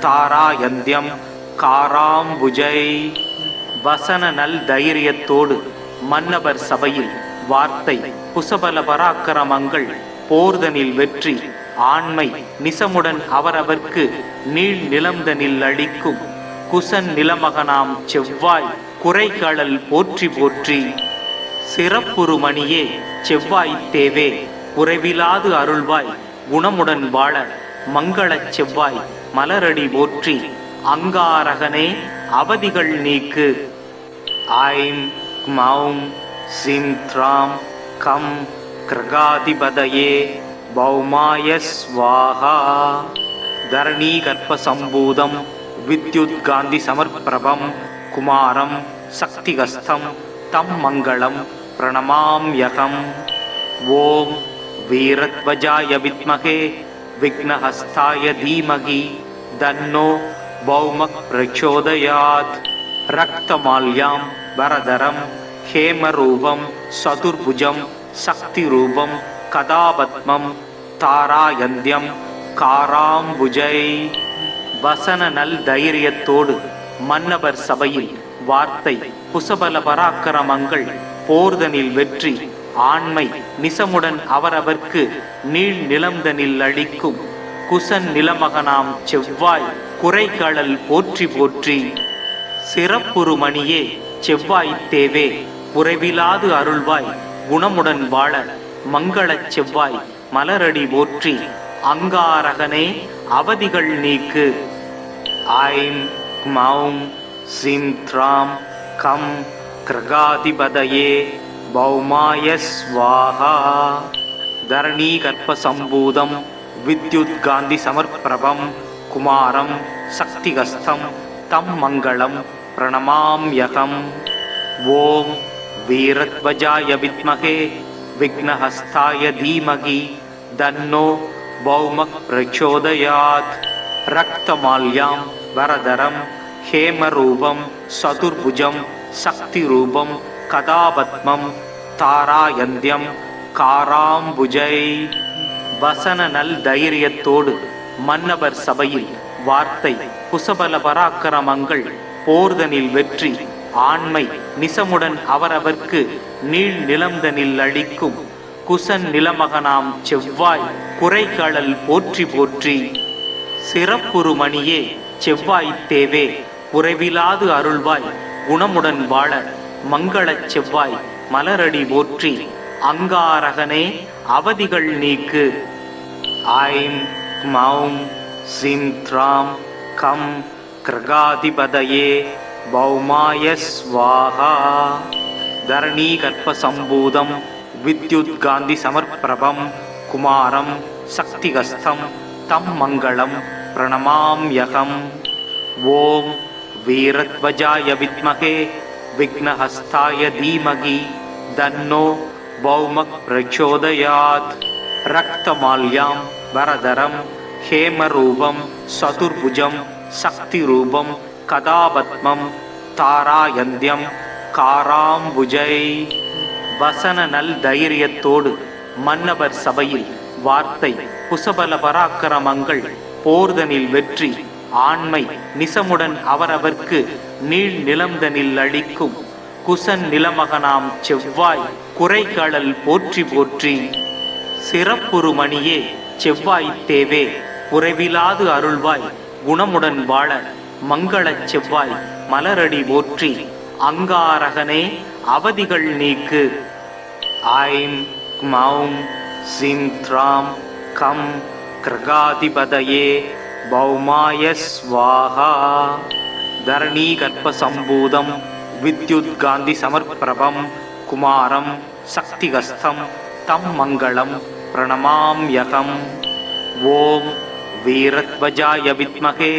தாராயந்தியம் காராம்புஜை. வசன நல் தைரியத்தோடு மன்னவர் சபையில் வார்த்தை குசபல பராக்கிரமங்கள் போர்தனில் வெற்றி ஆண்மை நிசமுடன் அவரவர்க்கு நீள் நிலம்தனில் அளிக்கும் குசன் நிலமகனாம் செவ்வாய் குறைகளல் போற்றி போற்றி. சிறப்புறு மணியே செவ்வாய் தேவே குறைவிலாது அருள்வாய் குணமுடன் வாழ மங்களச் செவ்வாய் மலரடி போற்றி. அங்காரகனே அவதிகள் நீக்கு. ஐம் க்மௌம் சிம் த்ராம் கம் கிருகாதிபதயே பௌமாய ஸ்வாஹா. தரணீ கர்ப்ப சம்பூதம் வித்யுத் காந்தி சமர்ப்பிரபம் குமாரம் சக்திகஸ்தம் தம் மங்களம் பிரணமாம்யகம். ஓம் வீரத்வஜாய வித்மகே விக்னஹஸ்தாய தீமகி தன்னோ பௌமக் பிரச்சோதயாத். ரக்தமால்யாம் வரதரம் ஹேமரூபம் சதுர்புஜம் சக்திரூபம் கதாபத்மம் தாராயந்தியம் காராம்புஜை. வசன நல் தைரியத்தோடு மன்னவர் சபையில் வார்த்தை குசபல பராக்கிரமங்கள் போர்தனில் வெற்றி ஆண்மை நிசமுடன் அவரவர்க்கு நீள் நிலம்தனில் அளிக்கும் குசன் நிலமகனாம் செவ்வாய் குறைகளல் போற்றி போற்றி. சிறப்புறு மணியே செவ்வாய் தேவே குறைவிலாது அருள்வாய் குணமுடன் வாழ மங்களச் செவ்வாய் மலரடி போற்றி. அங்காரகனே அவதிகள் நீக்கு. ஐம் க்மௌம் சிம் த்ராம் கம் கிருகாதிபதயே பௌமாய ஸ்வாஹா. தரணீ கர்ப்ப சம்பூதம் வித்யுத் காந்தி சமர்ப்பிரபம் குமாரம் சக்திகஸ்தம் தம் மங்களம் பிரணமாம்யகம். ஓம் வீரத்வஜாய வித்மகே விக்னஹஸ்தாய தீமகி தன்னோ பௌமக் பிரச்சோதயாத். ரக்தமால்யாம் வரதரம் ஹேமரூபம் சதுர்புஜம் சக்திரூபம் கதாபத்மம் தாராயந்தியம் காராம்புஜை. வசன நல் தைரியத்தோடு மன்னவர் சபையில் வார்த்தை குசபல பராக்கிரமங்கள் போர்தனில் வெற்றி ஆண்மை நிசமுடன் அவரவர்க்கு நீள் நிலம்தனில் அளிக்கும் குசன் நிலமகனாம் செவ்வாய் குறைகளல் போற்றி போற்றி. சிறப்புறு மணியே செவ்வாய் தேவே குறைவிலாது அருள்வாய் குணமுடன் வாழ மங்களச் செவ்வாய் மலரடி போற்றி. அங்காரகனே அவதிகள் நீக்கு. ஐம் க்மௌம் சிம் த்ராம் கம் கிருகாதிபதயே பௌமாய ஸ்வாஹா. தரணீ கர்ப்ப சம்பூதம் வித்யுத் காந்தி சமர்ப்பிரபம் குமாரம் சக்திகஸ்தம் தம் மங்களம் பிரணமாம்யகம். ஓம் வீரத்வஜாய வித்மகே விக்னஹஸ்தாய தீமகி தன்னோ பௌமக் பிரச்சோதயாத். ரக்தமால்யாம் வரதரம் ஹேமரூபம் சதுர்புஜம் சக்திரூபம் கதாபத்மம் தாராயந்தியம் காராம்புஜை. வசன நல் தைரியத்தோடு மன்னவர் சபையில் வார்த்தை குசபல பராக்கிரமங்கள் போர்தனில் வெற்றி ஆண்மை நிசமுடன் அவரவர்க்கு நீள் நிலம்தனில் அளிக்கும் குசன் நிலமகனாம் செவ்வாய் குறைகளல் போற்றி போற்றி. சிறப்புறு மணியே செவ்வாய் தேவே குறைவிலாது அருள்வாய் குணமுடன் வாழ மங்களச் செவ்வாய் மலரடி போற்றி. அங்காரகனே அவதிகள் நீக்கு. ஐம் க்மௌம் சிம் த்ராம் கம் கிருகாதிபதயே பௌமாய ஸ்வாஹா. தரணீ கர்ப்ப சம்பூதம் வித்யுத் காந்தி சமர்ப்பிரபம் குமாரம் சக்திகஸ்தம் தம் மங்களம் பிரணமாம்யகம். ஓம் வீரத்வஜாய வித்மகே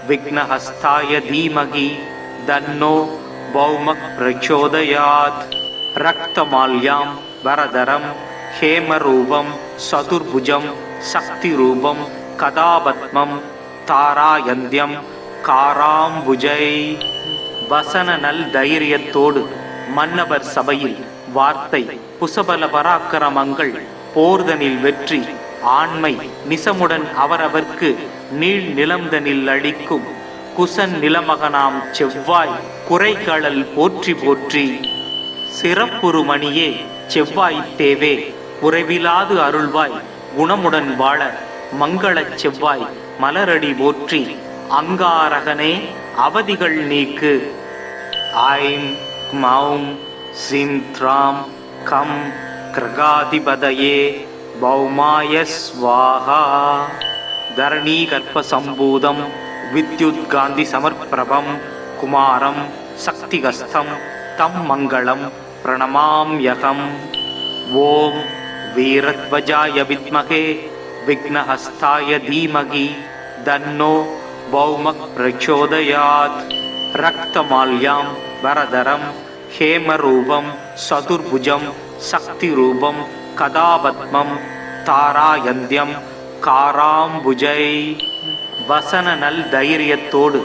விக்னஹஸ்தாய தீமகி தன்னோ பௌமக் பிரச்சோதயாத். ரக்தமால்யாம் வரதரம் ஹேமரூபம் சதுர்புஜம் சக்திரூபம் கதாபத்மம் தாராயந்தியம் காராம்புஜை. வசன நல் தைரியத்தோடு மன்னவர் சபையில் வார்த்தை புசபல பராக்கிரமங்கள் போர்தனில் வெற்றி ஆண்மை நிசமுடன் அவரவர்க்கு நீள் நிலம்தனில் அளிக்கும் குசன் நிலமகனாம் செவ்வாய் குறைகளல் போற்றி போற்றி. சிறப்புறு மணியே செவ்வாய் தேவே உறைவிலாது அருள்வாய் குணமுடன் வாழ மங்களச் செவ்வாய் மலரடி போற்றி. அங்காரகனே அவதிகள் நீக்கு. ஐம் மௌம் சிம் த்ராம் கம் கிரகாதிபதயே பௌமாய ஸ்வாஹா. தரணீ கர்ப்ப சம்பூதம் வித்யுத் காந்தி சமர்ப்பிரபம் குமாரம் சக்திகஸ்தம் தம் மங்களம் பிரணமாம்யகம். ஓம் வீரத்வஜாய வித்மகே விக்னஹஸ்தாய தீமகி தன்னோ பௌமக் பிரச்சோதயாத். ரக்தமால்யாம் வரதரம் ஹேமரூபம் சதுர்புஜம் சக்திரூபம் கதாபத்மம் தாராயந்தியம் காராம்புஜை. வசன நல் தைரியத்தோடு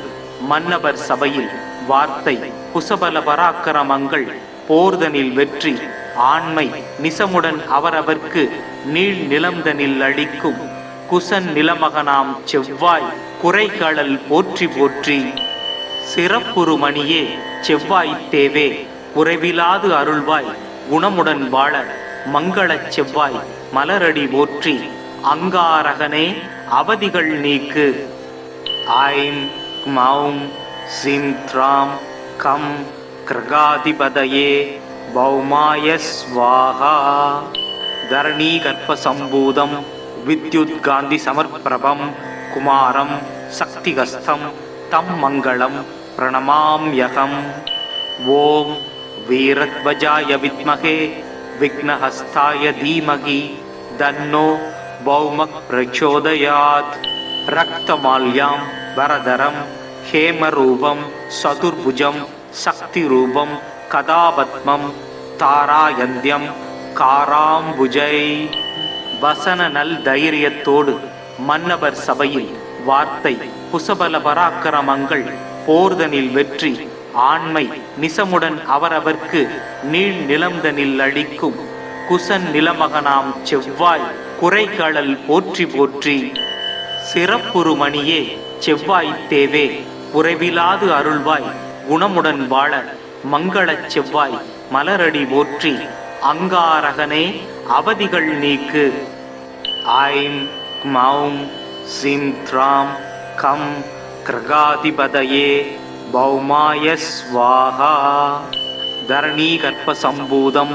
மன்னவர் சபையில் வார்த்தை புசபல பராக்கிரமங்கள் போர்தனில் வெற்றி ஆண்மை நிசமுடன் அவரவர்க்கு நீள் நிலம்தனில் அளிக்கும் குசன் நிலமகனாம் செவ்வாய் குறைகளல் போற்றி போற்றி. சிறப்புறு மணியே செவ்வாய் தேவே உறைவிலாது அருள்வாய் குணமுடன் வாழ மங்களச் செவ்வாய் மலரடி போற்றி. அங்காரகனே அவதிகள் நீக்கு. ஐம் மௌம் சிம் த்ராம் கம் கிரகாதிபதயே பௌமாய ஸ்வாஹா. தரணீ கர்ப்ப சம்பூதம் வித்யுத் காந்தி சமர்ப்பிரபம் குமாரம் சக்திகஸ்தம் தம் மங்களம் பிரணமாம்யகம். ஓம் வீரத்வஜாய வித்மகே விக்னஹஸ்தாய தீமகி தன்னோ பௌமக் பிரச்சோதயாத். ரக்தமால்யாம் வரதரம் ஹேமரூபம் சதுர்புஜம் சக்திரூபம் கதாபத்மம் தாராயந்தியம் காராம்புஜை. வசன நல் தைரியத்தோடு மன்னவர் சபையில் வார்த்தை புசபல பராக்கிரமங்கள் போர்தனில் வெற்றி ஆண்மை நிசமுடன் அவரவர்க்கு நீள் நிலம்தனில் அளிக்கும் குசன் நிலமகனாம் செவ்வாய் குறைகளல் போற்றி போற்றி. சிறப்புறு மணியே செவ்வாய் தேவே உறைவிலாது அருள்வாய் குணமுடன் வாழ மங்களச் செவ்வாய் மலரடி போற்றி. அங்காரகனே அவதிகள் நீக்கு. ஐம் மௌம் சிம் த்ராம் கம் கிரகாதிபதயே பௌமாய ஸ்வாஹா. தரணீ கர்ப்ப சம்பூதம்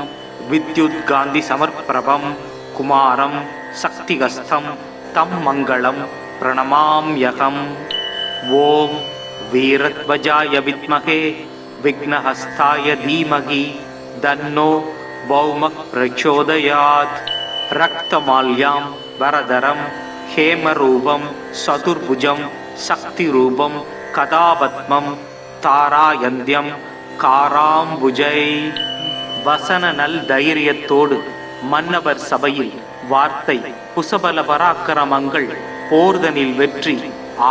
வித்யுத் காந்தி சமர்ப்பிரபம் குமாரம் சக்திகஸ்தம் தம் மங்களம் பிரணமாம்யகம். ஓம் வீரத்வஜாய வித்மகே விக்னஹஸ்தாய தீமகி தன்னோ பௌமக் பிரச்சோதயாத். ரக்தமால்யாம் வரதரம் ஹேமரூபம் சதுர்புஜம் சக்திரூபம் கதாபத்மம் தாராயந்தியம் காராம்புஜை. வசன நல் தைரியத்தோடு மன்னவர் சபையில் வார்த்தை புசபல பராக்கிரமங்கள் போர்தனில் வெற்றி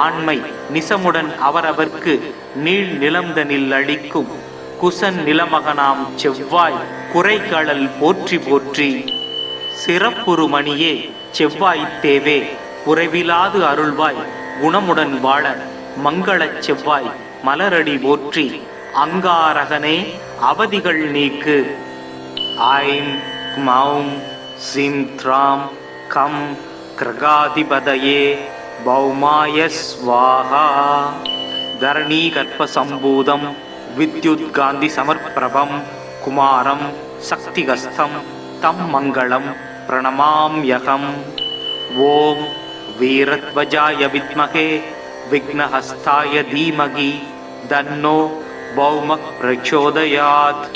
ஆண்மை நிசமுடன் அவரவர்க்கு நீள் நிலம்தனில் அளிக்கும் குசன் நிலமகனாம் செவ்வாய் குறைகளல் போற்றி போற்றி. சிறப்புறு மணியே செவ்வாய் தேவே உறைவிலாது அருள்வாய் குணமுடன் வாழ மங்களச் செவ்வாய் மலரடி போற்றி. அங்காரகனே அவதிகள் நீக்கு. ஐம் மௌம் சிம் த்ராம் கம் கிரகாதிபதயே பௌமாய ஸ்வாஹா. தரணீ கர்ப்ப சம்பூதம் வித்யுத் காந்தி சமர்ப்பிரபம் குமாரம் சக்திகஸ்தம் தம் மங்களம் பிரணமாம்யகம். ஓம் வீரத்வஜாய வித்மகே விக்னஹஸ்தாய தீமகி தன்னோ பௌமக் பிரச்சோதயாத்.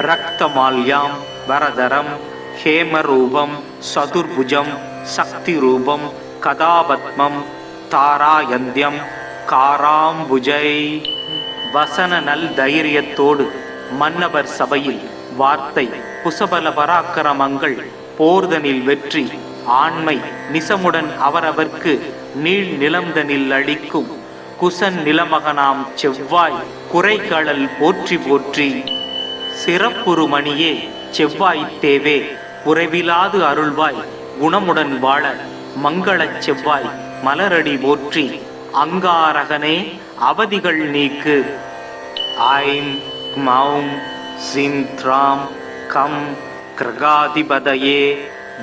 ரக்தமால்யாம் வரதரம் ஹேமரூபம் சதுர்புஜம் சக்திரூபம் கதாபத்மம் தாராயந்தியம் காராம்புஜை. வசன நல் தைரியத்தோடு மன்னவர் சபையில் வார்த்தை புசபல பராக்கிரமங்கள் போர்தனில் வெற்றி ஆண்மை நிசமுடன் அவரவர்க்கு நீள் நிலம்தனில் அளிக்கும் குசன் நிலமகனாம் செவ்வாய் குறைகளல் போற்றி போற்றி. சிறப்புறு மணியே செவ்வாய்த் தேவே குறைவிலாது அருள்வாய் குணமுடன் வாழ மங்களச் செவ்வாய் மலரடி போற்றி. அங்காரகனே அவதிகள் நீக்கு. ஐம் மௌம் சிம் த்ராம் கம் கிரகாதிபதயே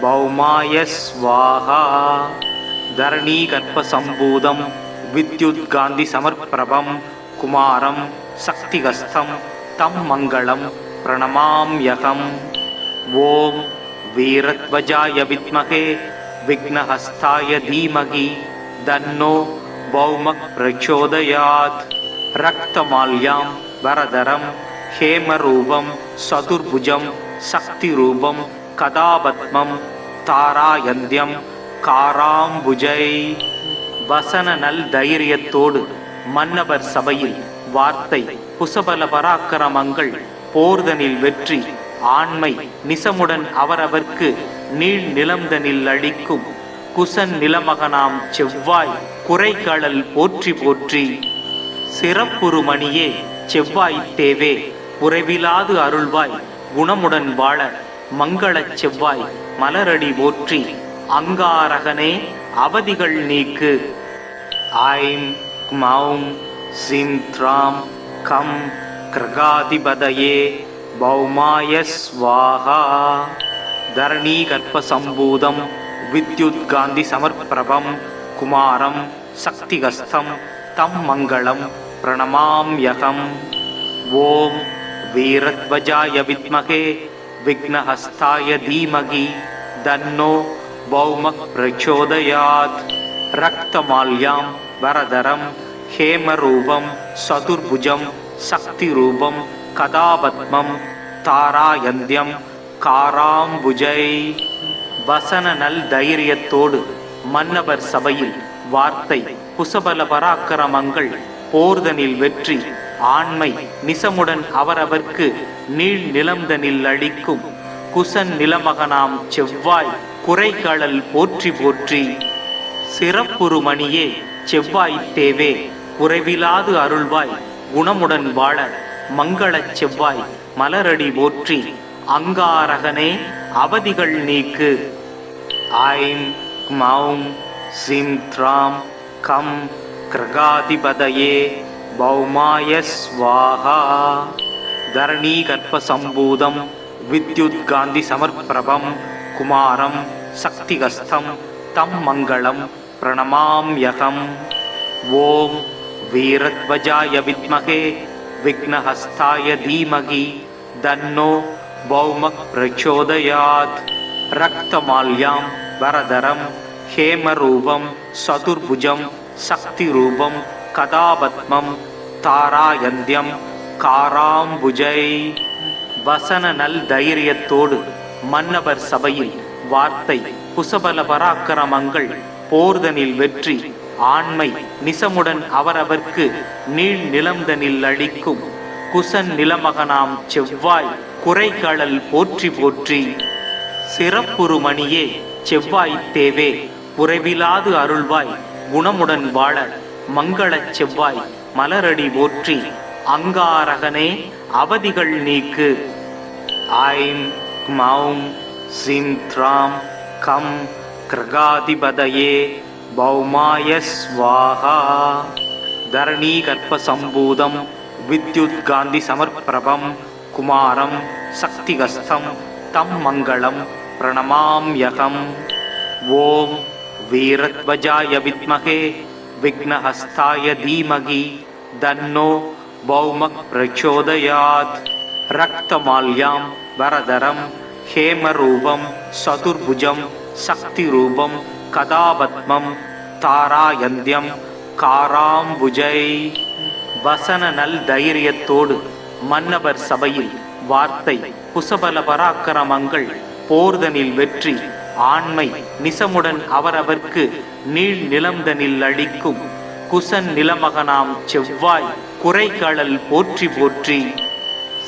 பௌமாய ஸ்வாஹா. தரணீ கர்ப்ப சம்பூதம் வித்யுத் காந்தி சமர்ப்பிரபம் குமாரம் சக்திகஸ்தம் தம் மங்களம் பிரணமாம்யகம். ஓம் வீரத்வஜாய வித்மகே விக்னஹஸ்தாய தீமகி தன்னோ பௌமக் பிரச்சோதயாத். ரக்தமால்யாம் வரதரம் ஹேமரூபம் சதுர்புஜம் சக்திரூபம் கதாபத்மம் தாராயந்தியம் காராம்புஜை. வசன நல் தைரியத்தோடு மன்னவர் சபையில் வார்த்தை குசபல பராக்கிரமங்கள் போர்தனில் வெற்றி ஆண்மை நிசமுடன் அவரவர்க்கு நீள் நிலம்தனில் அளிக்கும் குசன் நிலமகனாம் செவ்வாய் குறைகளல் போற்றி போற்றி. சிறப்புறு மணியே செவ்வாய்த் தேவே குறைவிலாது அருள்வாய் குணமுடன் வாழ மங்களச் செவ்வாய் மலரடி போற்றி. அங்காரகனே அவதிகள் நீக்கு. ஐம் மௌம் சிம் த்ராம் கம் கிரகாதிபதயே பௌமாய ஸ்வாஹா. தரணீ கர்ப்ப சம்பூதம் வித்யுத் காந்தி சமர்ப்பிரபம் குமாரம் சக்திகஸ்தம் தம் மங்களம் பிரணமாம்யகம். ஓம் வீரத்வஜாய வித்மகே விக்னஹஸ்தாய தீமகி தன்னோ பௌமக் பிரச்சோதயாத். ரக்தமால்யாம் வரதரம் ஹேமரூபம் சதுர்புஜம் சக்திரூபம் கதாபத்மம் தாராயந்தியம் காராம்புஜை. வசன நல் தைரியத்தோடு மன்னவர் சபையில் வார்த்தை குசபல பராக்கிரமங்கள் போர்தனில் வெற்றி ஆண்மை நிசமுடன் அவரவர்க்கு நீள் நிலம்தனில் அளிக்கும் குசன் நிலமகனாம் செவ்வாய் குறைகளல் போற்றி போற்றி. சிறப்புறு மணியே செவ்வாய்த் தேவே குறைவிலாது அருள்வாய் குணமுடன் வாழ மங்களச் செவ்வாய் மலரடி போற்றி. அங்காரகனே அவதிகள் நீக்கு. ஐம் மௌம் சிம் த்ராம் கம் கிரகாதிபதயே பௌமாய ஸ்வாஹா. தரணீ கர்ப்ப சம்பூதம் வித்யுத் காந்தி சமர்ப்பிரபம் குமாரம் சக்திகஸ்தம் தம் மங்களம் பிரணமாம்யகம். ஓம் வீரத்வஜாய வித்மகே விக்னஹஸ்தாய தீமகி தன்னோ பௌமக் பிரச்சோதயாத். ரக்தமால்யாம் வரதரம் ஹேமரூபம் சதுர்புஜம் சக்திரூபம் கதாபத்மம் தாராயந்தியம் காராம்புஜை. வசன நல் தைரியத்தோடு மன்னவர் சபையில் வார்த்தை குசபல பராக்கிரமங்கள் போர்தனில் வெற்றி ஆண்மை நிசமுடன் அவரவர்க்கு நீள் நிலம்தனில் அளிக்கும் குசன் நிலமகனாம் செவ்வாய் குறைகளல் போற்றி போற்றி. சிறப்புறு மணியே செவ்வாய்த் தேவே குறைவிலாது அருள்வாய் குணமுடன் வாழ மங்களச் செவ்வாய் மலரடி போற்றி. அங்காரகனே அவதிகள் நீக்கு. ஐம் மௌம் சிம் த்ராம் கம் கிரகாதிபதயே பௌமாய ஸ்வாஹா. தரணீ கர்ப்ப சம்பூதம் வித்யுத் காந்தி சமர்ப்பிரபம் குமாரம் சக்திகஸ்தம் தம் மங்களம் பிரணமாம்யகம். ஓம் வீரத்வஜாய வித்மகே விக்னஹஸ்தாய தீமகி தன்னோ பௌமக் பிரச்சோதயாத். ரக்தமால்யாம் வரதரம் ஹேமரூபம் சதுர்புஜம் சக்திரூபம் கதாபத்மம் தாராயந்தியம் காராம்புஜை. வசன நல் தைரியத்தோடு மன்னவர் சபையில் வார்த்தை குசபல பராக்கிரமங்கள் போர்தனில் வெற்றி ஆண்மை நிசமுடன் அவரவர்க்கு நீள் நிலம்தனில் அளிக்கும் குசன் நிலமகனாம் செவ்வாய் குறைகளல் போற்றி போற்றி.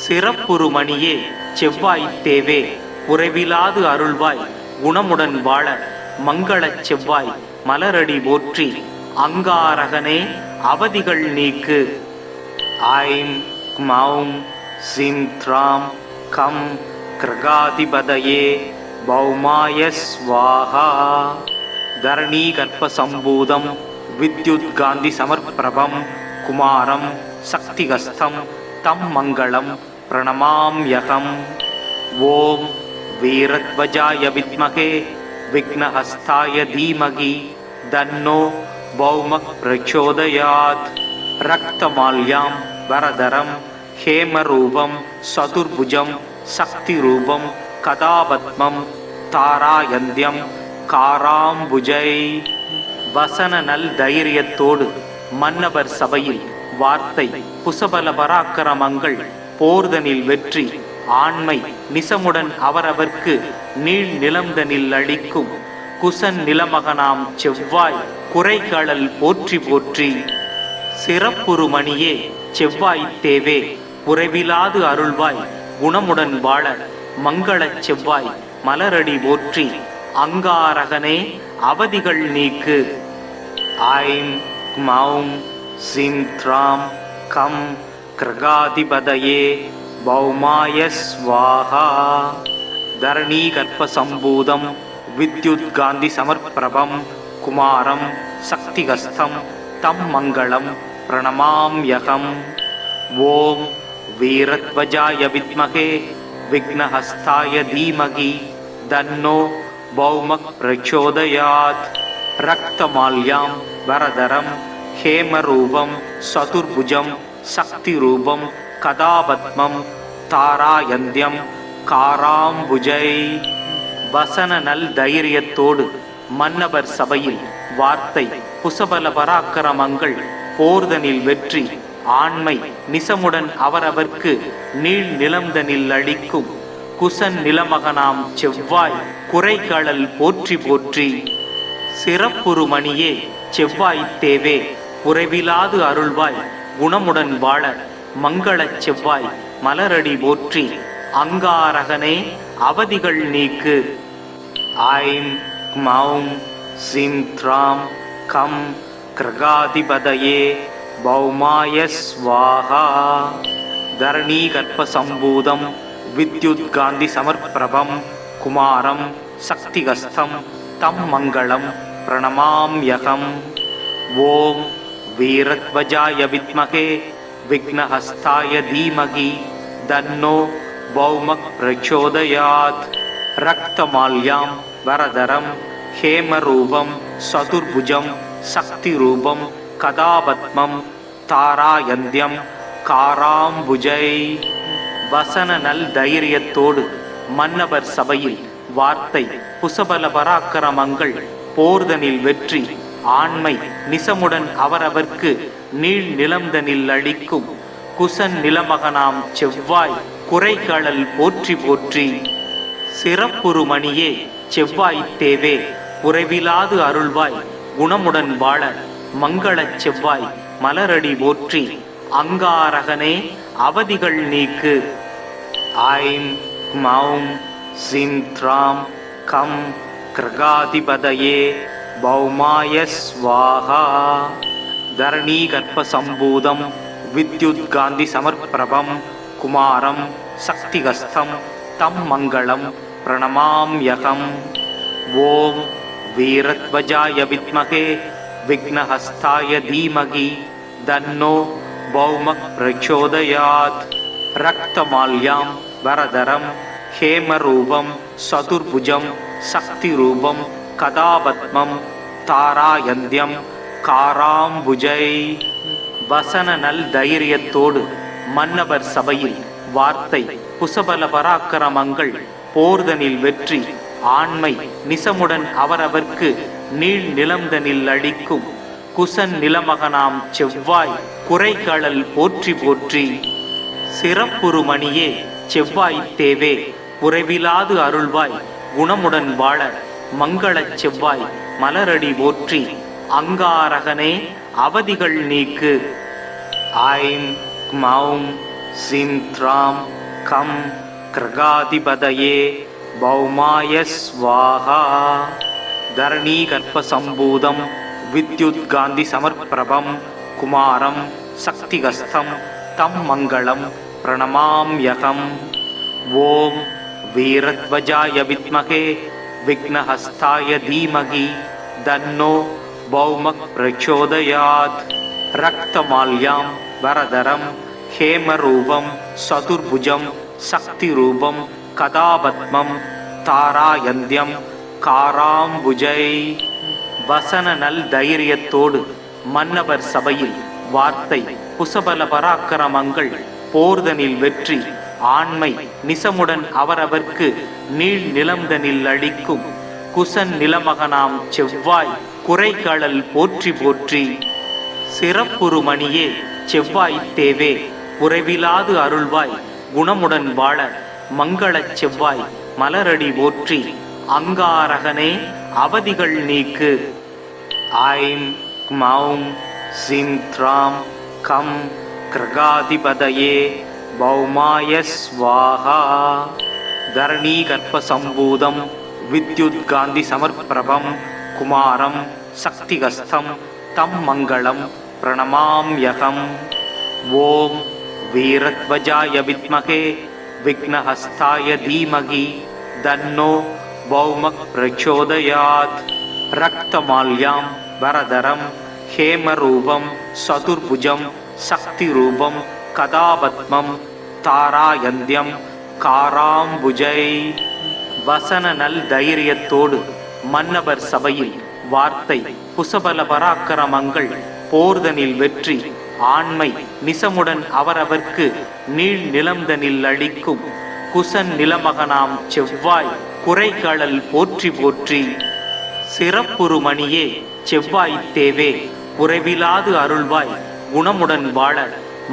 சிறப்புறு மணியே செவ்வாய்த் தேவே குறைவிலாது அருள்வாய் குணமுடன் வாழ மங்களச் செவ்வாய் மலரடி போற்றி. அங்காரகனே அவதிகள் நீக்கு. ஐம் க்மௌம் ஸீம் த்ராம் கம் கிருகாதிபதயே பௌமாய ஸ்வாஹா. தரணீ கர்ப்ப சம்பூதம் வித்யுத் காந்தி சமர்ப்பிரபம் குமாரம் சக்திகஸ்தம் தம் மங்களம் பிரணமாம்யகம். ஓம் வீரத்வஜாய வித்மகே விக்னஹஸ்தாய தீமகி தன்னோ பௌமக் பிரச்சோதயாத். ரக்தமால்யாம் வரதரம் ஹேமரூபம் சதுர்புஜம் சக்திரூபம் கதாபத்மம் தாராயந்தியம் காராம்புஜை. வசன நல் தைரியத்தோடு மன்னவர் சபையில் வார்த்தை புசபல பராக்கிரமங்கள் போர்தனில் வெற்றி ஆண்மை நிசமுடன் அவரவர்க்கு நீள் நிலம்தனில் அளிக்கும் குசன் நிலமகனாம் செவ்வாய் குறைகளல் போற்றி போற்றி. சிறப்புறு மணியே செவ்வாய் தேவே உறைவிலாது அருள்வாய் குணமுடன் வாழ மங்களச் செவ்வாய் மலரடி போற்றி. அங்காரகனே அவதிகள் நீக்கு. ஐம் க்மௌம் ஸீம் த்ராம் கம் கிருகாதிபதயே பௌமாய ஸ்வாஹா. தரணீ கர்ப்ப சம்பூதம் வித்யுத் காந்தி சமர்ப்பிரபம் குமாரம் சக்திகஸ்தம் தம் மங்களம் பிரணமாம்யகம். ஓம் வீரத்வஜாய வித்மகே விக்னஹஸ்தாய தீமகி தன்னோ பௌமக் பிரச்சோதயாத். ரக்தமால்யாம் வரதரம் ஹேமரூபம் சதுர்புஜம் சக்திரூபம் கதாபத்மம் தாராயந்தியம் காராம்புஜை. வசன நல் தைரியத்தோடு மன்னவர் சபையில் வார்த்தை புசபல பராக்கிரமங்கள் போர்தனில் வெற்றி ஆண்மை நிசமுடன் அவரவர்க்கு நீள் நிலம்தனில் அளிக்கும் குசன் நிலமகனாம் செவ்வாய் குறைகளல் போற்றி போற்றி. சிறப்புறு மணியே செவ்வாய் தேவே உறைவிலாது அருள்வாய் குணமுடன் வாழ மங்களச் செவ்வாய் மலரடி போற்றி. அங்காரகனே அவதிகள் நீக்கு. ஐம் க்மௌம் ஸீம் த்ராம் கம் கிருகாதிபதயே பௌமாய ஸ்வாஹா. தரணீ கர்ப்ப சம்பூதம் வித்யுத் காந்தி சமர்ப்பிரபம் குமாரம் சக்திகஸ்தம் தம் மங்களம் பிரணமாம்யகம். ஓம் வீரத்வஜாய வித்மகே விக்னஹஸ்தாய தீமகி தன்னோ பௌமக் பிரச்சோதயாத். ரக்தமால்யாம் வரதரம் ஹேமரூபம் சதுர்புஜம் சக்திரூபம் கதாபத்மம் தாராயந்தியம் காராம்புஜை. வசன நல் தைரியத்தோடு மன்னவர் சபையில் வார்த்தை புசபல பராக்கிரமங்கள் போர்தனில் வெற்றி ஆண்மை நிசமுடன் அவரவர்க்கு நீள் நிலம்தனில் அளிக்கும் குசன் நிலமகனாம் செவ்வாய் குறைகளல் போற்றி போற்றி. சிறப்புறு மணியே செவ்வாய் தேவே உறைவிலாது அருள்வாய் குணமுடன் வாழ மங்களச் செவ்வாய் மலரடி போற்றி. அங்காரகனே அவதிகள் நீக்கு. ஐம் க்மௌம் ஸீம் த்ராம் கம் கிருகாதிபதயே பௌமாய ஸ்வாஹா. தரணீ கர்ப்ப சம்பூதம் வித்யுத் காந்தி சமர்ப்பிரபம் குமாரம் சக்திகஸ்தம் தம் மங்களம் பிரணமாம்யகம். ஓம் வீரத்வஜாய வித்மகே விக்னஹஸ்தாய தீமகி தன்னோ பௌமக் பிரச்சோதயாத். ரக்தமால்யாம் வரதரம் ஹேமரூபம் சதுர்புஜம் சக்திரூபம் கதாபத்மம் தாராயந்தியம் காராம்புஜை. வசன நல் தைரியத்தோடு மன்னவர் சபையில் வார்த்தை புசபல பராக்கிரமங்கள் போர்தனில் வெற்றி ஆண்மை நிசமுடன் அவரவர்க்கு நீள் நிலம்தனில் அளிக்கும் குசன் நிலமகனாம் செவ்வாய் குறைகளல் போற்றி போற்றி. சிறப்புறு மணியே செவ்வாய் தேவே உறைவிலாது அருள்வாய் குணமுடன் வாழ மங்களச் செவ்வாய் மலரடி போற்றி. அங்காரகனே அவதிகள் நீக்கு. ஐம் க்மௌம் ஸீம் த்ராம் கம் கிருகாதிபதயே பௌமாய ஸ்வாஹா. धरणीगर्भसम्भूतं विद्युद्गान्धिसमप्रभं कुमारं शक्तिगस्तं तं मङ्गलं प्रणमाम्यहम्। ॐ वीरध्वजाय विद्महे विघ्नहस्ताय धीमहि तन्नो भौमः प्रचोदयात्। रक्तमाल्यां वरदरं हेमरूपं चतुर्भुजं शक्तिरूपं कदापद्मं तारायन्त्यं காராம்புஜை. வசன நல் தைரியத்தோடு மன்னவர் சபையில் வார்த்தை குசபல பராக்கிரமங்கள் போர்தனில் வெற்றி ஆண்மை நிசமுடன் அவரவர்க்கு நீள் நிலம்தனில் அளிக்கும் குசன் நிலமகனாம் செவ்வாய் குறைகளல் போற்றி போற்றி. சிறப்புறு மணியே செவ்வாய் தேவே உறைவிலாது அருள்வாய் குணமுடன் வாழ மங்களச் செவ்வாய் மலரடி போற்றி. அங்காரகனே அவதிகள் நீக்கு. ஐம் மௌம் சிம் த்ராம் கம் கிருகாதிபதயே பௌமாய ஸ்வாஹா. தரணீகர்ப்பசம்பூதம் வித்யுத்காந்திசமர்ப்பிரபம் குமாரம் சக்திகஸ்தம் தம் மங்களம் பிரணமாம்யகம். ஓம் வீரத்வஜாய வித்மகே விக்னஹஸ்தாய தீமகி தன்னோ பௌமக் பிரச்சோதயாத். ரக்தமால்யாம் வரதரம் ஹேமரூபம் சதுர்புஜம் சக்திரூபம் கதாபத்மம் தாராயந்தியம் காராம்புஜை. வசன நல் தைரியத்தோடு மன்னவர் சபையில் வார்த்தை குசபல பராக்கிரமங்கள் போர்தனில் வெற்றி ஆண்மை நிசமுடன் அவரவர்க்கு நீள் நிலம்தனில் அளிக்கும் குசன் நிலமகனாம் செவ்வாய் குறைகளல் போற்றி போற்றி. சிறப்புறு மணியே செவ்வாய் தேவே உறைவிலாது அருள்வாய் குணமுடன் வாழ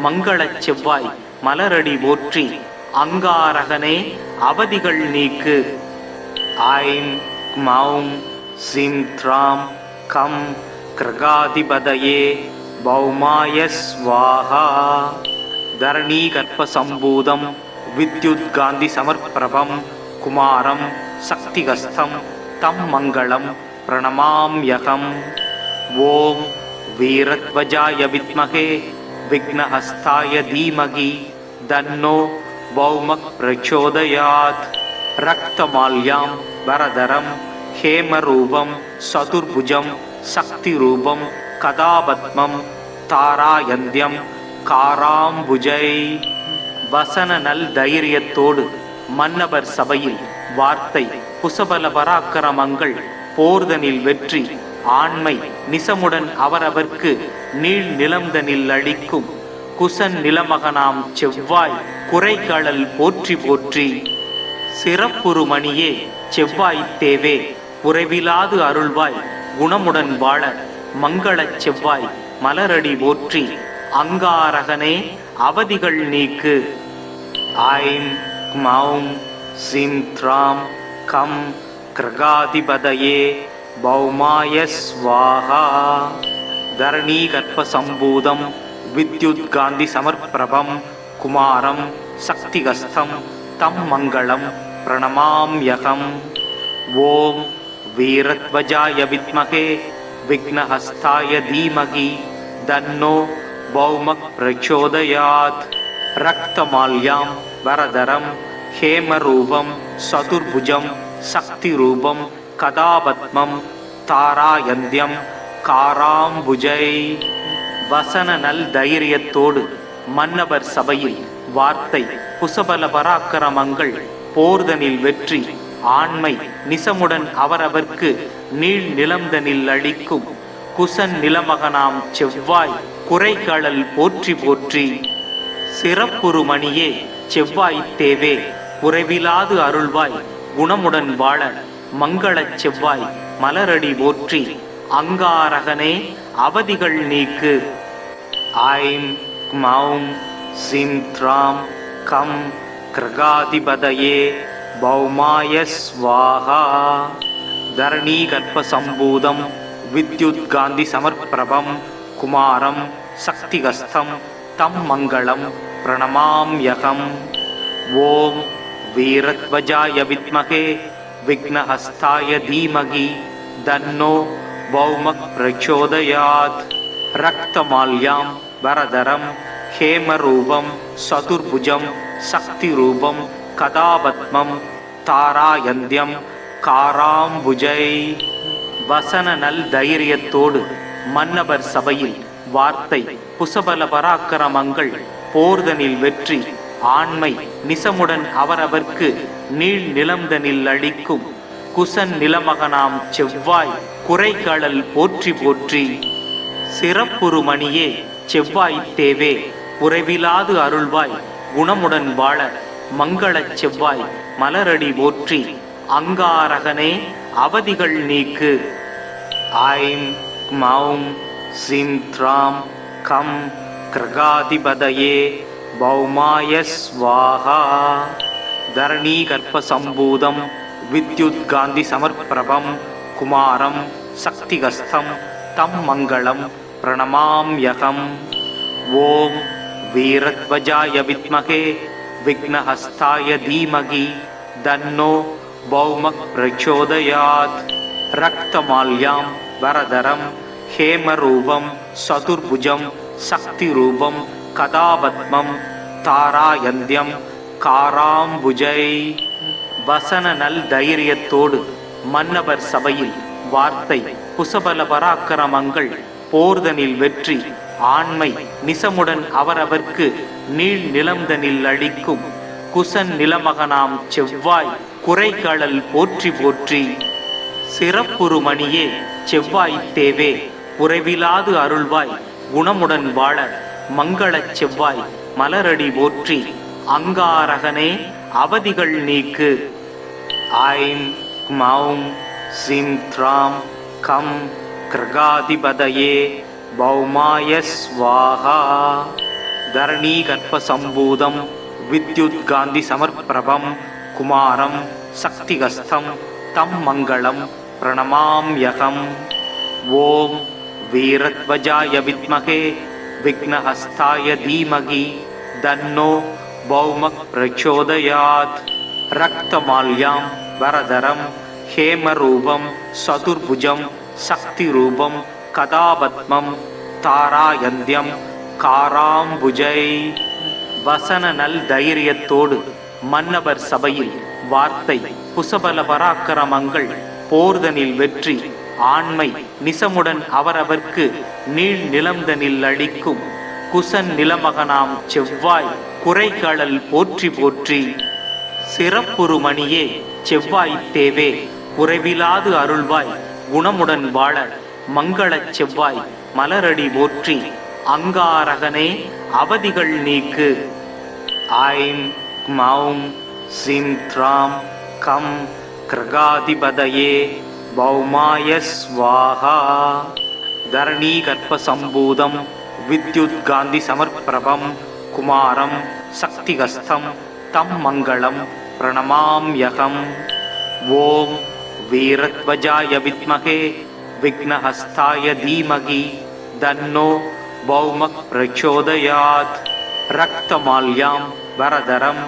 மங்களச் செவ்வாய் மலரடி போற்றி. அங்காரகனே அவதிகள் நீக்கு. ஐம் மௌம் சிம் த்ராம் கம் கிருகாதிபதயே பௌமாய ஸ்வாஹா. தரணீகர்ப்பசம்பூதம் வித்யுத்காந்திசமர்ப்பிரபம் குமாரம் சக்திகஸ்தம் தம் மங்களம் பிரணமாம்யகம். ஓம் வீரத்வஜாய வித்மகே விக்னஹஸ்தாய தீமகி தன்னோ பௌமக் பிரச்சோதயாத். ரக்தமால்யாம் வரதரம் ஹேமரூபம் சதுர்புஜம் சக்திரூபம் கதாபத்மம் தாராயந்தியம் காராம்புஜை. வசன நல் தைரியத்தோடு மன்னவர் சபையில் வார்த்தை குசபல பராக்கிரமங்கள் போர்தனில் வெற்றி ஆண்மை நிசமுடன் அவரவர்க்கு நீள் நிலம்தனில் அளிக்கும் குசன் நிலமகனாம் செவ்வாய் குறைகளல் போற்றி போற்றி. சிறப்புறு மணியே செவ்வாய் தேவே உறைவிலாது அருள்வாய் குணமுடன் வாழ மங்களச் செவ்வாய் மலரடி போற்றி. அங்காரகனே அவதிகள் நீக்கு. ஐம் மௌம் சிம் த்ராம் கம் கிருகாதிபதயே பௌமாய ஸ்வாஹா. தரணீகர்ப்பசம்பூதம் வித்யுத்காந்திசமர்ப்பிரபம் குமாரம் சக்திகஸ்தம் தம் மங்களம் பிரணமாம்யகம். ஓம் வீரத்வஜாய வித்மகே விக்னஹஸ்தாய தீமகி தன்னோ பௌமக் பிரச்சோதயாத். ரக்தமால்யாம் வரதரம் ஹேமரூபம் சதுர்புஜம் சக்திரூபம் கதாபத்மம் தாராயந்தியம் காராம்புஜை. வசன நல் தைரியத்தோடு மன்னவர் சபையில் வார்த்தை குசபல பராக்கிரமங்கள் போர்தனில் வெற்றி ஆண்மை நிசமுடன் அவரவர்க்கு நீள் நிலம்தனில் அளிக்கும் குசன் நிலமகனாம் செவ்வாய் குறைகளல் போற்றி போற்றி. சிறப்புறு மணியே செவ்வாய் தேவே உறைவிலாது அருள்வாய் குணமுடன் வாழ மங்களச் செவ்வாய் மலரடி போற்றி. அங்காரகனே அவதிகள் நீக்கு. ஐம் மௌம் சிம் த்ராம் கம் கிருகாதிபதயே பௌமாய ஸ்வாஹா. தரணீகர்ப்பசம்பூதம் வித்யுத்காந்திசமர்ப்பிரபம் குமாரம் சக்திகஸ்தம் தம் மங்களம் பிரணமாம்யகம். ஓம் வீரத்வஜாய வித்மகே விக்னஹஸ்தாய தீமகி தன்னோ பௌமக் பிரச்சோதயாத். ரக்தமால்யாம் வரதரம் ஹேமரூபம் சதுர்புஜம் சக்திரூபம் கதாபத்மம் தாராயந்தியம் காராம்புஜை. வசன நல் தைரியத்தோடு மன்னவர் சபையில் வார்த்தை புசபல பராக்கிரமங்கள் போர்தனில் வெற்றி ஆண்மை நிசமுடன் அவரவர்க்கு நீள் நிலம்தனில் அளிக்கும் குசன் நிலமகனாம் செவ்வாய் குறைகளல் போற்றி போற்றி. சிறப்புறுமணியே செவ்வாய் தேவே குறைவிலாது அருள்வாய் குணமுடன் வாழ மங்களச் செவ்வாய் மலரடி போற்றி. அங்காரகனே அவதிகள் நீக்கு. ஐம் மௌம் சிம் த்ராம் கம் கிரகாதிபதயே பௌமாய ஸ்வாஹா. தரணீ கர்ப்ப சம்பூதம் வித்யுத் காந்தி சமர்ப்பிரபம் குமாரம் சக்திகஸ்தம் தம் மங்களம் பிரணமாம்யகம். ஓம் வீரத்வஜாய வித்மகே விக்னஹஸ்தாய தீமகி தன்னோ பௌமக் பிரச்சோதயாத். ரக்தமால்யாம் வரதரம் ஹேமரூபம் சதுர்புஜம் சக்திரூபம் கதாபத்மம் தாராயந்தியம் காராம்புஜை. வசன நல் தைரியத்தோடு மன்னவர் சபையில் வார்த்தை குசபல பராக்கிரமங்கள் போர்தனில் வெற்றி ஆண்மை நிசமுடன் அவரவர்க்கு நீள் நிலம்தனில் அளிக்கும் குசன் நிலமகனாம் செவ்வாய் குறைகளல் போற்றி போற்றி. சிறப்புறுமணியே செவ்வாய் தேவே குறைவிலாது அருள்வாய் குணமுடன் வாழ மங்களச் செவ்வாய் மலரடி போற்றி. அங்காரகனே அவதிகள் நீக்கு. ஐம் மௌம் சிம் த்ராம் கம் கிரகாதிபதயே பௌமாய ஸ்வாஹா. தரணீ கர்ப்ப சம்பூதம் வித்யுத் காந்தி சமர்ப்பிரபம் குமாரம் சக்திகஸ்தம் தம் மங்களம் பிரணமாம்யகம். ஓம் வீரத்வஜாய வித்மகே விக்னஹஸ்தாய தீமகி தன்னோ பௌமக் பிரச்சோதயாத். ரக்தமால்யாம் வரதரம் ஹேமரூபம் சதுர்புஜம் சக்திரூபம் கதாபத்மம் தாராயந்தியம் காராம்புஜை. வசன நல் தைரியத்தோடு மன்னவர் சபையில் வார்த்தை புசபல பராக்கிரமங்கள் போர்தனில் வெற்றி ஆண்மை நிசமுடன் அவரவர்க்கு நீள் நிலம்தனில் அளிக்கும் குசன் நிலமகனாம் செவ்வாய் குறைகளல் போற்றி போற்றி. சிறப்புறுமணியே செவ்வாய் தேவே குறைவிலாது அருள்வாய் குணமுடன் வாழ மங்களச் செவ்வாய் மலரடி போற்றி. அங்காரகனே அவதிகள் நீக்கு. ஐம் மௌம் சிம் த்ராம் கம் கிரகாதிபதயே பௌமாய ஸ்வாஹா. தரணீ கர்ப்ப சம்பூதம் வித்யுத் காந்தி சமர்ப்பிரபம் குமாரம் சக்திகஸ்தம் தம் மங்களம் பிரணமாம்யகம். ஓம் வீரத்வஜாய வித்மகே விக்னஹஸ்தாய தீமகி தன்னோ பௌமக் பிரச்சோதயாத். ரக்தமால்யாம் வரதரம்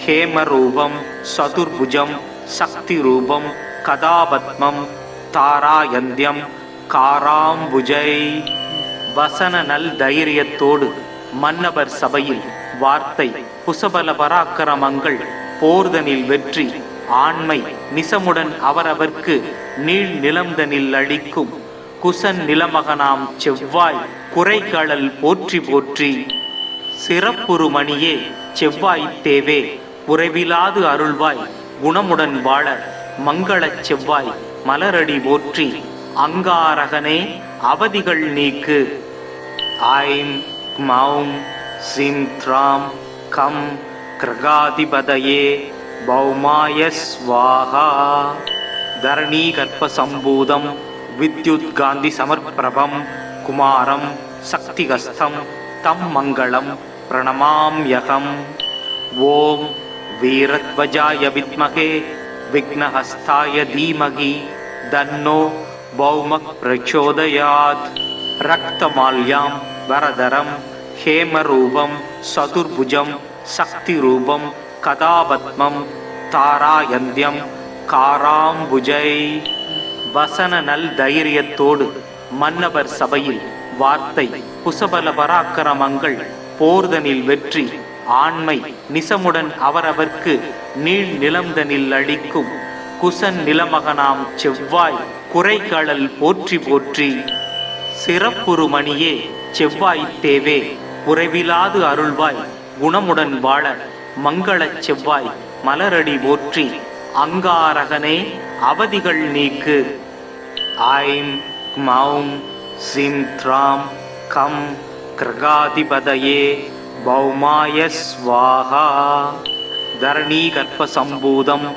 ஹேமரூபம் சதுர்புஜம் சக்திரூபம் கதாபத்மம் தாராயந்தியம் காராம்புஜை. வசன நல் தைரியத்தோடு மன்னவர் சபையில் வார்த்தை குசபல பராக்கிரமங்கள் போர்தனில் வெற்றி ஆண்மை நிசமுடன் அவரவர்க்கு நீள் நிலம்தனில் அளிக்கும் குசன் நிலமகனாம் செவ்வாய் குறைகளல் போற்றி போற்றி. சிறப்புறுமணியே செவ்வாய் தேவே குறைவிலாது அருள்வாய் குணமுடன் வாழ மங்களச் செவ்வாய் மலரடி போற்றி. அங்காரகனே அவதிகள் நீக்கு. ஐம் மௌம் சிம் த்ராம் கம் கிரகாதிபதயே பௌமாய ஸ்வாஹா. தரணீ கர்ப்ப சம்பூதம் வித்யுத் காந்தி சமர்ப்பிரபம் குமாரம் சக்திகஸ்தம் தம் மங்களம் பிரணமாம்யகம். ஓம் வீரத்வஜாய வித்மகே விக்னஹஸ்தாய தீமகி தன்னோ பௌமக் பிரச்சோதயாத். ரக்தமால்யாம் வரதரம் ஹேமரூபம் சதுர்புஜம் சக்திரூபம் கதாபத்மம் தாராயந்தியம் காராம்புஜை. வசன நல் தைரியத்தோடு மன்னவர் சபையில் வார்த்தை குசபல பராக்கிரமங்கள் போர்தனில் வெற்றி ஆண்மை நிசமுடன் அவரவர்க்கு நீள் நிலம்தனில் அளிக்கும் குசன் நிலமகனாம் செவ்வாய் குறைகளல் போற்றி போற்றி. சிறப்புறு மணியே செவ்வாய் தேவே குறைவிலாது அருள்வாய் குணமுடன் வாழ மங்களச் செவ்வாய் மலரடி போற்றி. அங்காரகனே அவதிகள் நீக்கு. ஐம் மௌம் சிம் த்ராம் கம் கிரகாதிபதயே பௌமாய ஸ்வாஹா. தரணீ கற்ப சம்பூதம்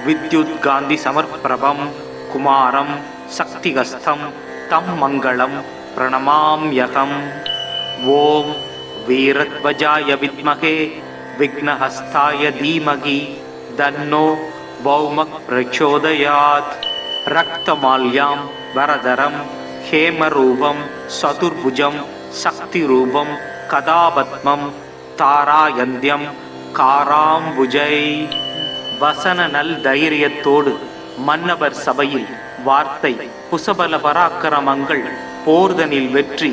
வித்யுத் காந்தி சமர்ப்பிரபம் குமாரம் சக்திகஸ்தம் தம் மங்களம் பிரணமாம்யகம். ஓம் வீரத்வஜாய வித்மகே விக்னஹஸ்தாய தீமகி தன்னோ பௌமக் பிரச்சோதயாத். ரக்தமால்யாம் வரதரம் ஹேமரூபம் சதுர்புஜம் சக்திரூபம் கதாபத்மம் தாராயந்தியம் காராம்புஜை. வசன நல் தைரியத்தோடு மன்னவர் சபையில் வார்த்தை குசபல பராக்கிரமங்கள் போர்தனில் வெற்றி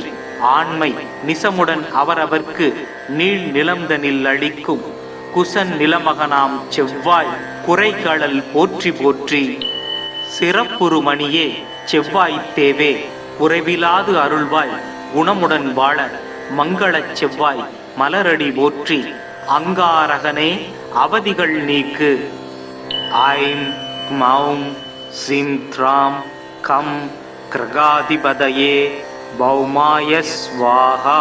ஆண்மை நிசமுடன் அவரவர்க்கு நீள் நிலம்தனில் அளிக்கும் குசன் நிலமகனாம் செவ்வாய் குறைகளல் போற்றி போற்றி. சிறப்புறு மணியே செவ்வாய் தேவே குறைவிலாது அருள்வாய் குணமுடன் வாழ மங்களச் செவ்வாய் மலரடி போற்றி. அங்காரகனே அவதிகள் நீக்கு. ஐம் மௌம் சிம் த்ராம் கம் கிரகாதிபதயே பௌமாய ஸ்வாஹா.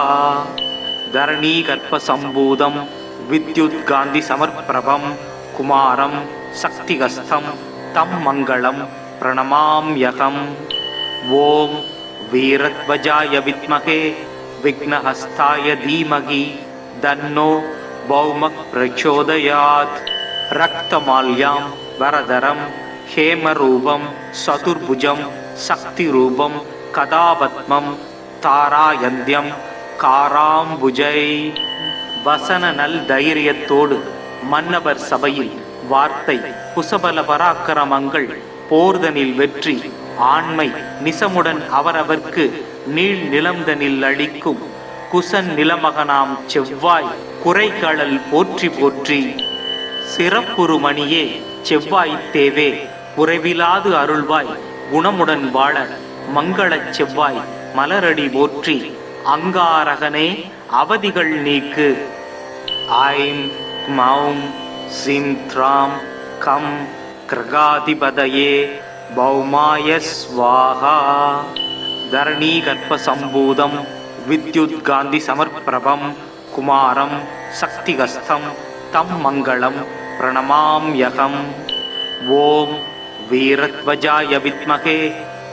தரணீ கற்ப சம்பூதம் வித்யுத் காந்தி சமர்ப்பிரபம் குமாரம் சக்திகஸ்தம் தம் மங்களம் பிரணமாம்யகம். ஓம் வீரத்வஜாய வித்மகே விக்னஹஸ்தாய தீமகி தன்னோ பௌமக் பிரச்சோதயாத். ரக்தமால்யாம் வரதரம் ஹேமரூபம் சதுர்புஜம் சக்திரூபம் கதாபத்மம் தாராயந்தியம் காராம்புஜை. வசன நல் தைரியத்தோடு மன்னவர் சபையில் வார்த்தை குசபல பராக்கிரமங்கள் போர்தனில் வெற்றி ஆண்மை நிசமுடன் அவரவர்க்கு நீள் நிலம்தனில் அளிக்கும் குசன் நிலமகனாம் செவ்வாய் குறைகளல் போற்றி போற்றி. சிறப்புறு மணியே செவ்வாய் தேவே குறைவிலாது அருள்வாய் குணமுடன் வாழ மங்களச் செவ்வாய் மலரடி போற்றி. அங்காரகனே அவதிகள் நீக்கு. ஐம் மௌம் சிம் த்ராம் கம் கிரகாதிபதயே பௌமாய ஸ்வாஹா. தரணீ கற்ப சம்பூதம் வித்யுத் காந்தி சமர்ப்பிரபம் குமாரம் சக்திகஸ்தம் தம் மங்களம் பிரணமாம்யகம். ஓம் வீரத்வஜாய வித்மகே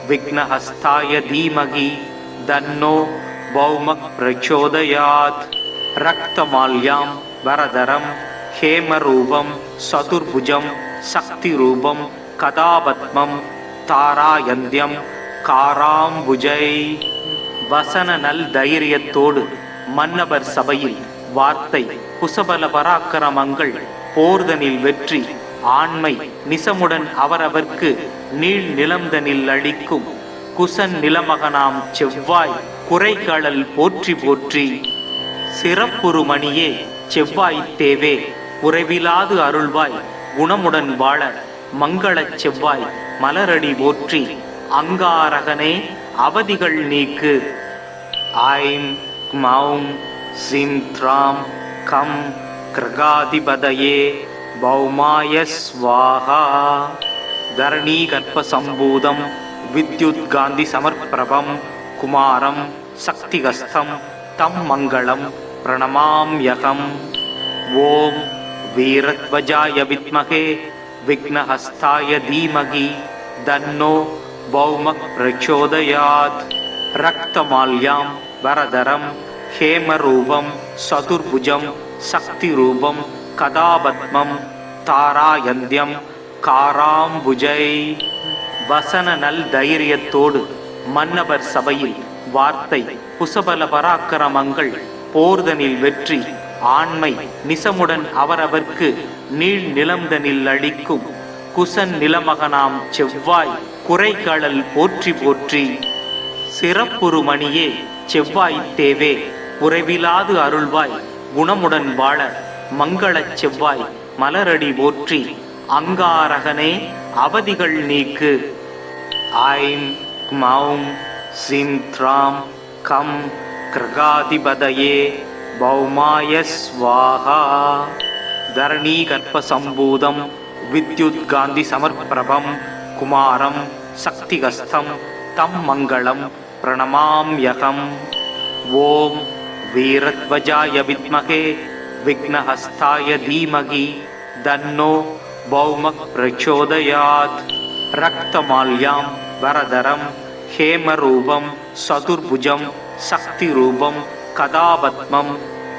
விக்னஹஸ்தாய தீமகி தன்னோ பௌமக் பிரச்சோதயாத். ரக்தமால்யாம் வரதரம் ஹேமரூபம் சதுர்புஜம் சக்திரூபம் கதாபத்மம் தாராயந்தியம் காராம்புஜை. வசன நல் தைரியத்தோடு மன்னவர் சபையில் வார்த்தை குசபல பராக்கிரமங்கள் போர்தனில் வெற்றி ஆண்மை நிசமுடன் அவரவர்க்கு நீள் நிலம்தனில் அளிக்கும் குசன் நிலமகனாம் செவ்வாய் குறைகளல் போற்றி போற்றி. சிறப்புறு மணியே செவ்வாய் தேவே குறைவிலாது அருள்வாய் குணமுடன் வாழ மங்களச் செவ்வாய் மலரடி போற்றி. அங்காரகனே அவதிகள் நீக்கு. ஐம் மௌம் சிம் த்ராம் கம் கிரகாதிபதயே பௌமாய ஸ்வாஹா. தரணீ கற்ப சம்பூதம் வித்யுத் காந்தி சமர்ப்பிரபம் குமாரம் சக்திகஸ்தம் தம் மங்களம் பிரணமாம்யகம். ஓம் வீரத்வஜாய வித்மகே விக்னஹஸ்தாய தீமகி தன்னோ பௌமக் பிரச்சோதயாத். ரக்தமால்யாம் வரதரம் ஹேமரூபம் சதுர்புஜம் சக்திரூபம் கதாபத்மம் தாராயந்தியம் காராம்புஜை. வசன நல் தைரியத்தோடு மன்னவர் சபையில் வார்த்தை குசபல பராக்கிரமங்கள் போர்தனில் வெற்றி ஆண்மை நிசமுடன் அவரவர்க்கு நீள் நிலம்தனில் அளிக்கும் குசன் நிலமகனாம் செவ்வாய் குறைகளல் போற்றி போற்றி. சிறப்புறு மணியே செவ்வாய்த் தேவே உறைவிலாது அருள்வாய் குணமுடன் வாழ மங்களச் செவ்வாய் மலரடி போற்றி. அங்காரகனே அவதிகள் நீக்கு. ஐம் க்மௌம் சிம் த்ராம் கம் கிருகாதிபதயே பௌமாய ஸ்வாஹா. தரணீ கர்ப்ப சம்பூதம் வித்யுத் காந்தி சமர்ப்பிரபம் குமாரம் சக்திகஸ்தம் தம் மங்களம் பிரணமாம்யகம். ஓம் வீரத்வஜாய வித்மகே விக்னஹஸ்தாய தீமகி தன்னோ பௌமக் பிரச்சோதயாத். ரக்தமால்யாம் வரதரம் ஹேமரூபம் சதுர்புஜம் சக்திரூபம் கதாபத்மம்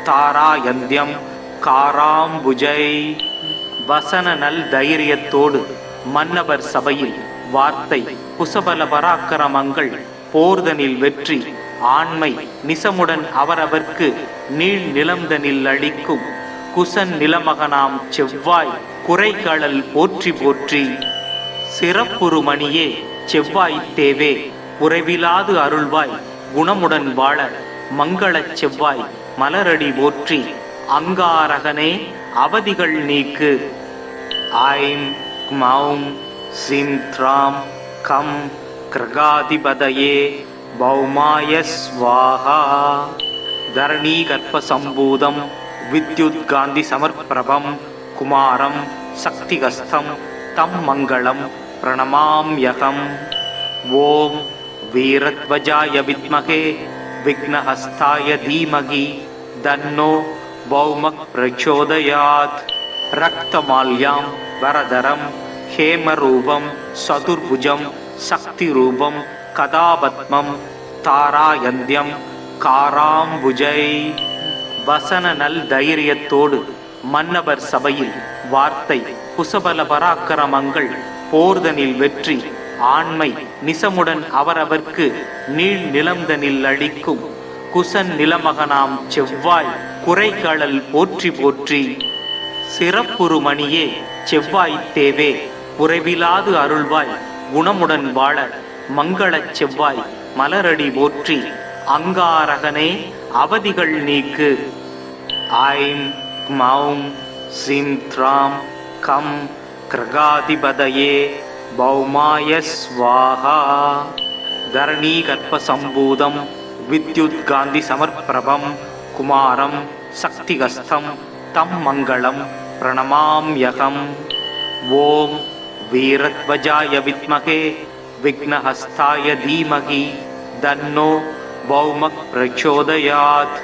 தாராயந்தியம் காராம்புஜை. வசன நல் தைரியத்தோடு மன்னவர் சபையில் வார்த்தை குசபல பராக்கிரமங்கள் போர்தனில் வெற்றி ஆண்மை நிசமுடன் அவரவர்க்கு நீள் நிலம்தனில் அளிக்கும் குசன் நிலமகனாம் செவ்வாய் குறைகளல் போற்றி போற்றி. சிறப்புறு மணியே செவ்வாய்த் தேவே உறைவிலாது அருள்வாய் குணமுடன் வாழ மங்களச் செவ்வாய் மலரடி போற்றி. அங்காரகனே அவதிகள் நீக்கு. ஐம் க்மௌம் சிம் த்ராம் கம் கிருகாதிபதயே பௌமாய ஸ்வாஹா. தரணீ கர்ப்ப சம்பூதம் வித்யுத் காந்தி சமர்ப்பிரபம் குமாரம் சக்திகஸ்தம் தம் மங்களம் பிரணமாம்யகம். ஓம் வீரத்வஜாய வித்மகே விக்னஹஸ்தாய தீமகி தன்னோ பௌமக் பிரச்சோதயாத். ரக்தமால்யாம் வரதரம் ஹேமரூபம் சதுர்புஜம் சக்திரூபம் கதாபத்மம் தாராயந்தியம் காராம்புஜை. வசன நல் தைரியத்தோடு மன்னவர் சபையில் வார்த்தை குசபல பராக்கிரமங்கள் போர்தனில் வெற்றி ஆண்மை நிசமுடன் அவரவர்க்கு நீள் நிலம்தனில் அளிக்கும் குசன் நிலமகனாம் செவ்வாய் குறைகளல் போற்றி போற்றி. சிறப்புறு மணியே செவ்வாய்த் தேவே உறைவிலாது அருள்வாய் குணமுடன் வாழ மங்களச் செவ்வாய் மலரடி போற்றி. அங்காரகனே அவதிகள் நீக்கு. ஐம் க்மௌம் சிம் த்ராம் கம் கிருகாதிபதயே பௌமாய ஸ்வாஹா. தரணீ கர்ப்ப சம்பூதம் வித்யுத் காந்தி சமர்ப்பிரபம் குமாரம் சக்திகஸ்தம் தம் மங்களம் பிரணமாம்யகம். ஓம் வீரத்வஜாய வித்மகே விக்னஹஸ்தாய தீமகி தன்னோ பௌமக் பிரச்சோதயாத்.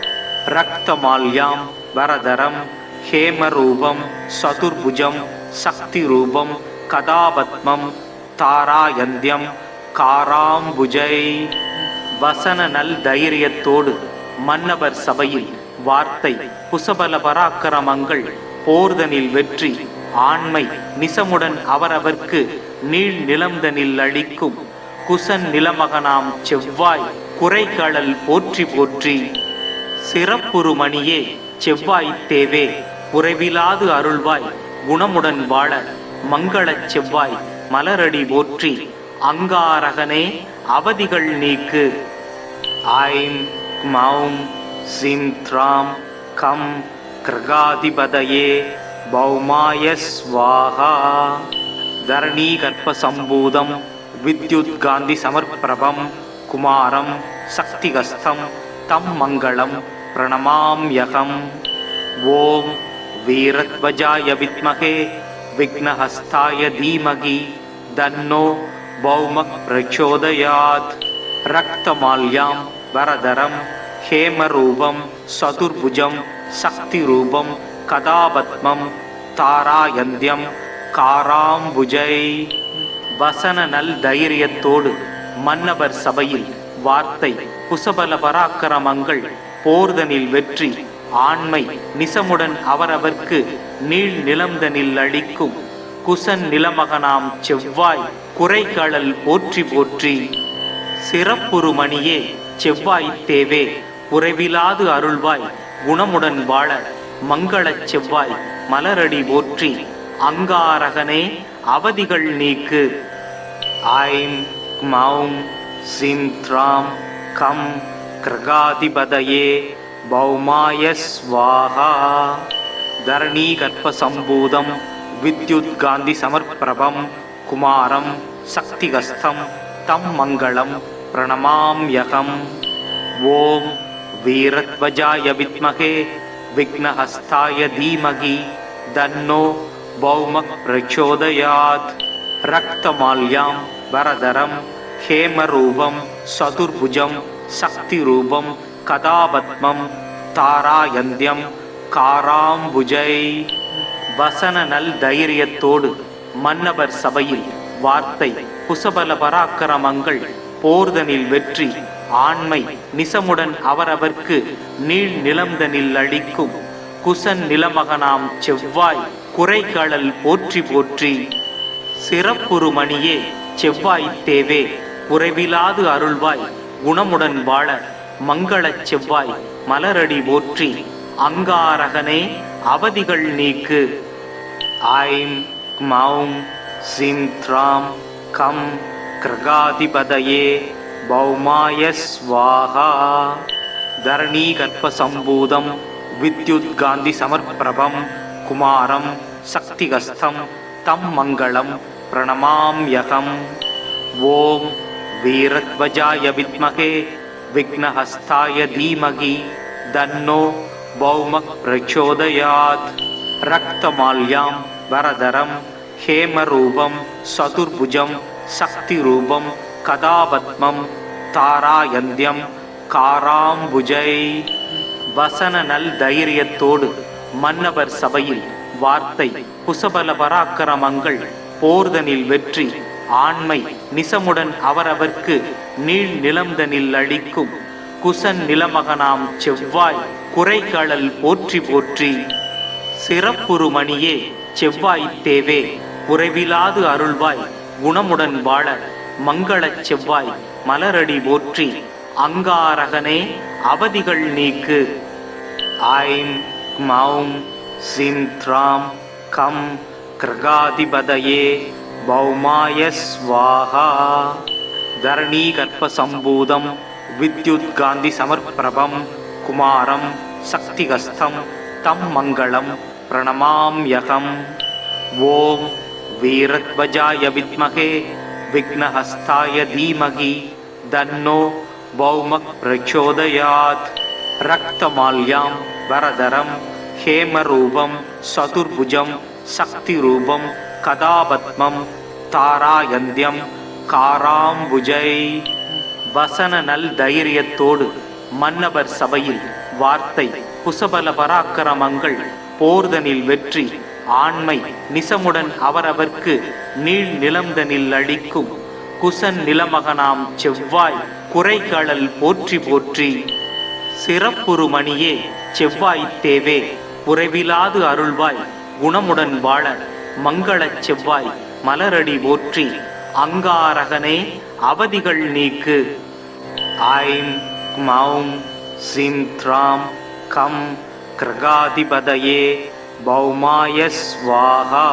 ரக்தமால்யாம் வரதரம் ஹேமரூபம் சதுர்புஜம் சக்திரூபம் கதாபத்மம் தாராயந்தியம் காராம்புஜை. வசன நல் தைரியத்தோடு மன்னவர் சபையில் வார்த்தை குசபல பராக்கிரமங்கள் போர்தனில் வெற்றி ஆண்மை நிசமுடன் அவரவர்க்கு நீள் நிலம்தனில் அளிக்கும் குசன் நிலமகனாம் செவ்வாய் குறைகளல் போற்றி போற்றி. சிறப்புறு மணியே செவ்வாய்த் தேவே உறைவிலாது அருள்வாய் குணமுடன் வாழ மங்களச் செவ்வாய் மலரடி போற்றி. அங்காரகனே அவதிகள் நீக்கு. ஐம் க்மௌம் சிம் த்ராம் கம் கிருகாதிபதயே பௌமாய ஸ்வாஹா. தரணீ கர்ப்ப சம்பூதம் வித்யுத் காந்தி சமர்ப்பிரபம் குமாரம் சக்திகஸ்தம் தம் மங்களம் பிரணமாம்யகம். ஓம் வீரத்வஜாய வித்மகே விக்னஹஸ்தாய தீமகி தன்னோ பௌமக் பிரச்சோதயாத். ரக்தமால்யாம் வரதரம் ஹேமரூபம் சதுர்புஜம் சக்திரூபம் கதாபத்மம் தாராயந்தியம் காராம்புஜை. வசன நல் தைரியத்தோடு மன்னவர் சபையில் வார்த்தை குசபல பராக்கிரமங்கள் போர்தனில் வெற்றி ஆண்மை நிசமுடன் அவரவர்க்கு நீள் நிலம்தனில் அளிக்கும் குசன் நிலமகனாம் செவ்வாய் குறைகளல் போற்றி போற்றி. சிறப்புறு மணியே செவ்வாய்த் தேவே உறைவிலாது அருள்வாய் குணமுடன் வாழ மங்களச் செவ்வாய் மலரடி போற்றி. அங்காரகனே அவதிகள் நீக்கு. ஐம் க்மௌம் சிம் த்ராம் கம் கிருகாதிபதயே பௌமாய ஸ்வாஹா. தரணீ கர்ப்ப சம்பூதம் வித்யுத் காந்தி சமர்ப்பிரபம் குமாரம் சக்திகஸ்தம் தம் மங்களம் பிரணமாம்யகம். ஓம் வீரத்வஜாய வித்மகே விக்னஹஸ்தாய தீமகி தன்னோ பௌமக் பிரச்சோதயாத். ரக்தமால்யாம் வரதரம் ஹேமரூபம் சதுர்புஜம் சக்திரூபம் கதாபத்மம் தாராயந்தியம் காராம்புஜை. வசன நல் தைரியத்தோடு மன்னவர் சபையில் வார்த்தை குசபல பராக்கிரமங்கள் போர்தனில் வெற்றி ஆண்மை நிசமுடன் அவரவர்க்கு நீள் நிலம்தனில் அளிக்கும் குசன் நிலமகனாம் செவ்வாய் குறைகளல் போற்றி போற்றி. சிறப்புறு மணியே செவ்வாய் தேவே குறைவிலாது அருள்வாய் குணமுடன் வாழ மங்களச் செவ்வாய் மலரடி போற்றி. அங்காரகனே அவதிகள் நீக்கு. ஐம் க்மௌம் சிம் த்ராம் கம் கிருகாதிபதயே பௌமாய ஸ்வாஹா. தரணீ கர்ப்ப சம்பூதம் வித்யுத் காந்தி சமர்ப்பிரபம் குமாரம் சக்திகஸ்தம் தம் மங்களம் பிரணமாம்யகம். ஓம் வீரத்வஜாய வித்மகே விக்னஹஸ்தாய தீமகி தன்னோ பௌமக் பிரச்சோதயாத். ரக்தமால்யாம் வரதரம் ஹேமரூபம் சதுர்புஜம் சக்திரூபம் கதாபத்மம் தாராயந்தியம் காராம்புஜை. வசன நல் தைரியத்தோடு மன்னவர் சபையில் வார்த்தை குசபல பராக்கிரமங்கள் போர்தனில் வெற்றி ஆண்மை நிசமுடன் அவரவர்க்கு நீள் நிலம்தனில் அளிக்கும் குசன் நிலமகனாம் செவ்வாய் குறைகளல் போற்றி போற்றி. சிறப்புறு மணியே செவ்வாய் தேவே குறைவிலாது அருள்வாய் குணமுடன் வாழ மங்களச் செவ்வாய் மலரடி போற்றி. அங்காரகனே அவதிகள் நீக்கு. ஐம் க்மௌம் சிம் த்ராம் கம் கிருகாதிபதயே பௌமாய ஸ்வாஹா. தரணீ கர்ப்ப சம்பூதம் வித்யுத் காந்தி சமர்ப்பிரபம் குமாரம் சக்திகஸ்தம் தம் மங்களம் பிரணமாம்யகம். ஓம் வீரத்வஜாய வித்மகே விக்னஹஸ்தாய தீமகி தன்னோ பௌமக் பிரச்சோதயாத். ரக்தமால்யாம் வரதரம் ஹேமரூபம் சதுர்புஜம் சக்திரூபம் கதாபத்மம் தாராயந்தியம் காராம்புஜை. வசன நல் தைரியத்தோடு மன்னவர் சபையில் வார்த்தை குசபல பராக்கிரமங்கள் போர்தனில் வெற்றி ஆண்மை நிசமுடன் அவரவர்க்கு நீள் நிலம்தனில் அளிக்கும் குசன் நிலமகனாம் செவ்வாய் குறைகளல் போற்றி போற்றி. சிறப்புறு மணியே செவ்வாய் தேவே குறைவிலாது அருள்வாய் குணமுடன் வாழ மங்களச் செவ்வாய் மலரடி போற்றி. அங்காரகனே அவதிகள் நீக்கு. ஐம் க்மௌம் சிம் த்ராம் கம் கிருகாதிபதயே பௌமாய ஸ்வாஹா.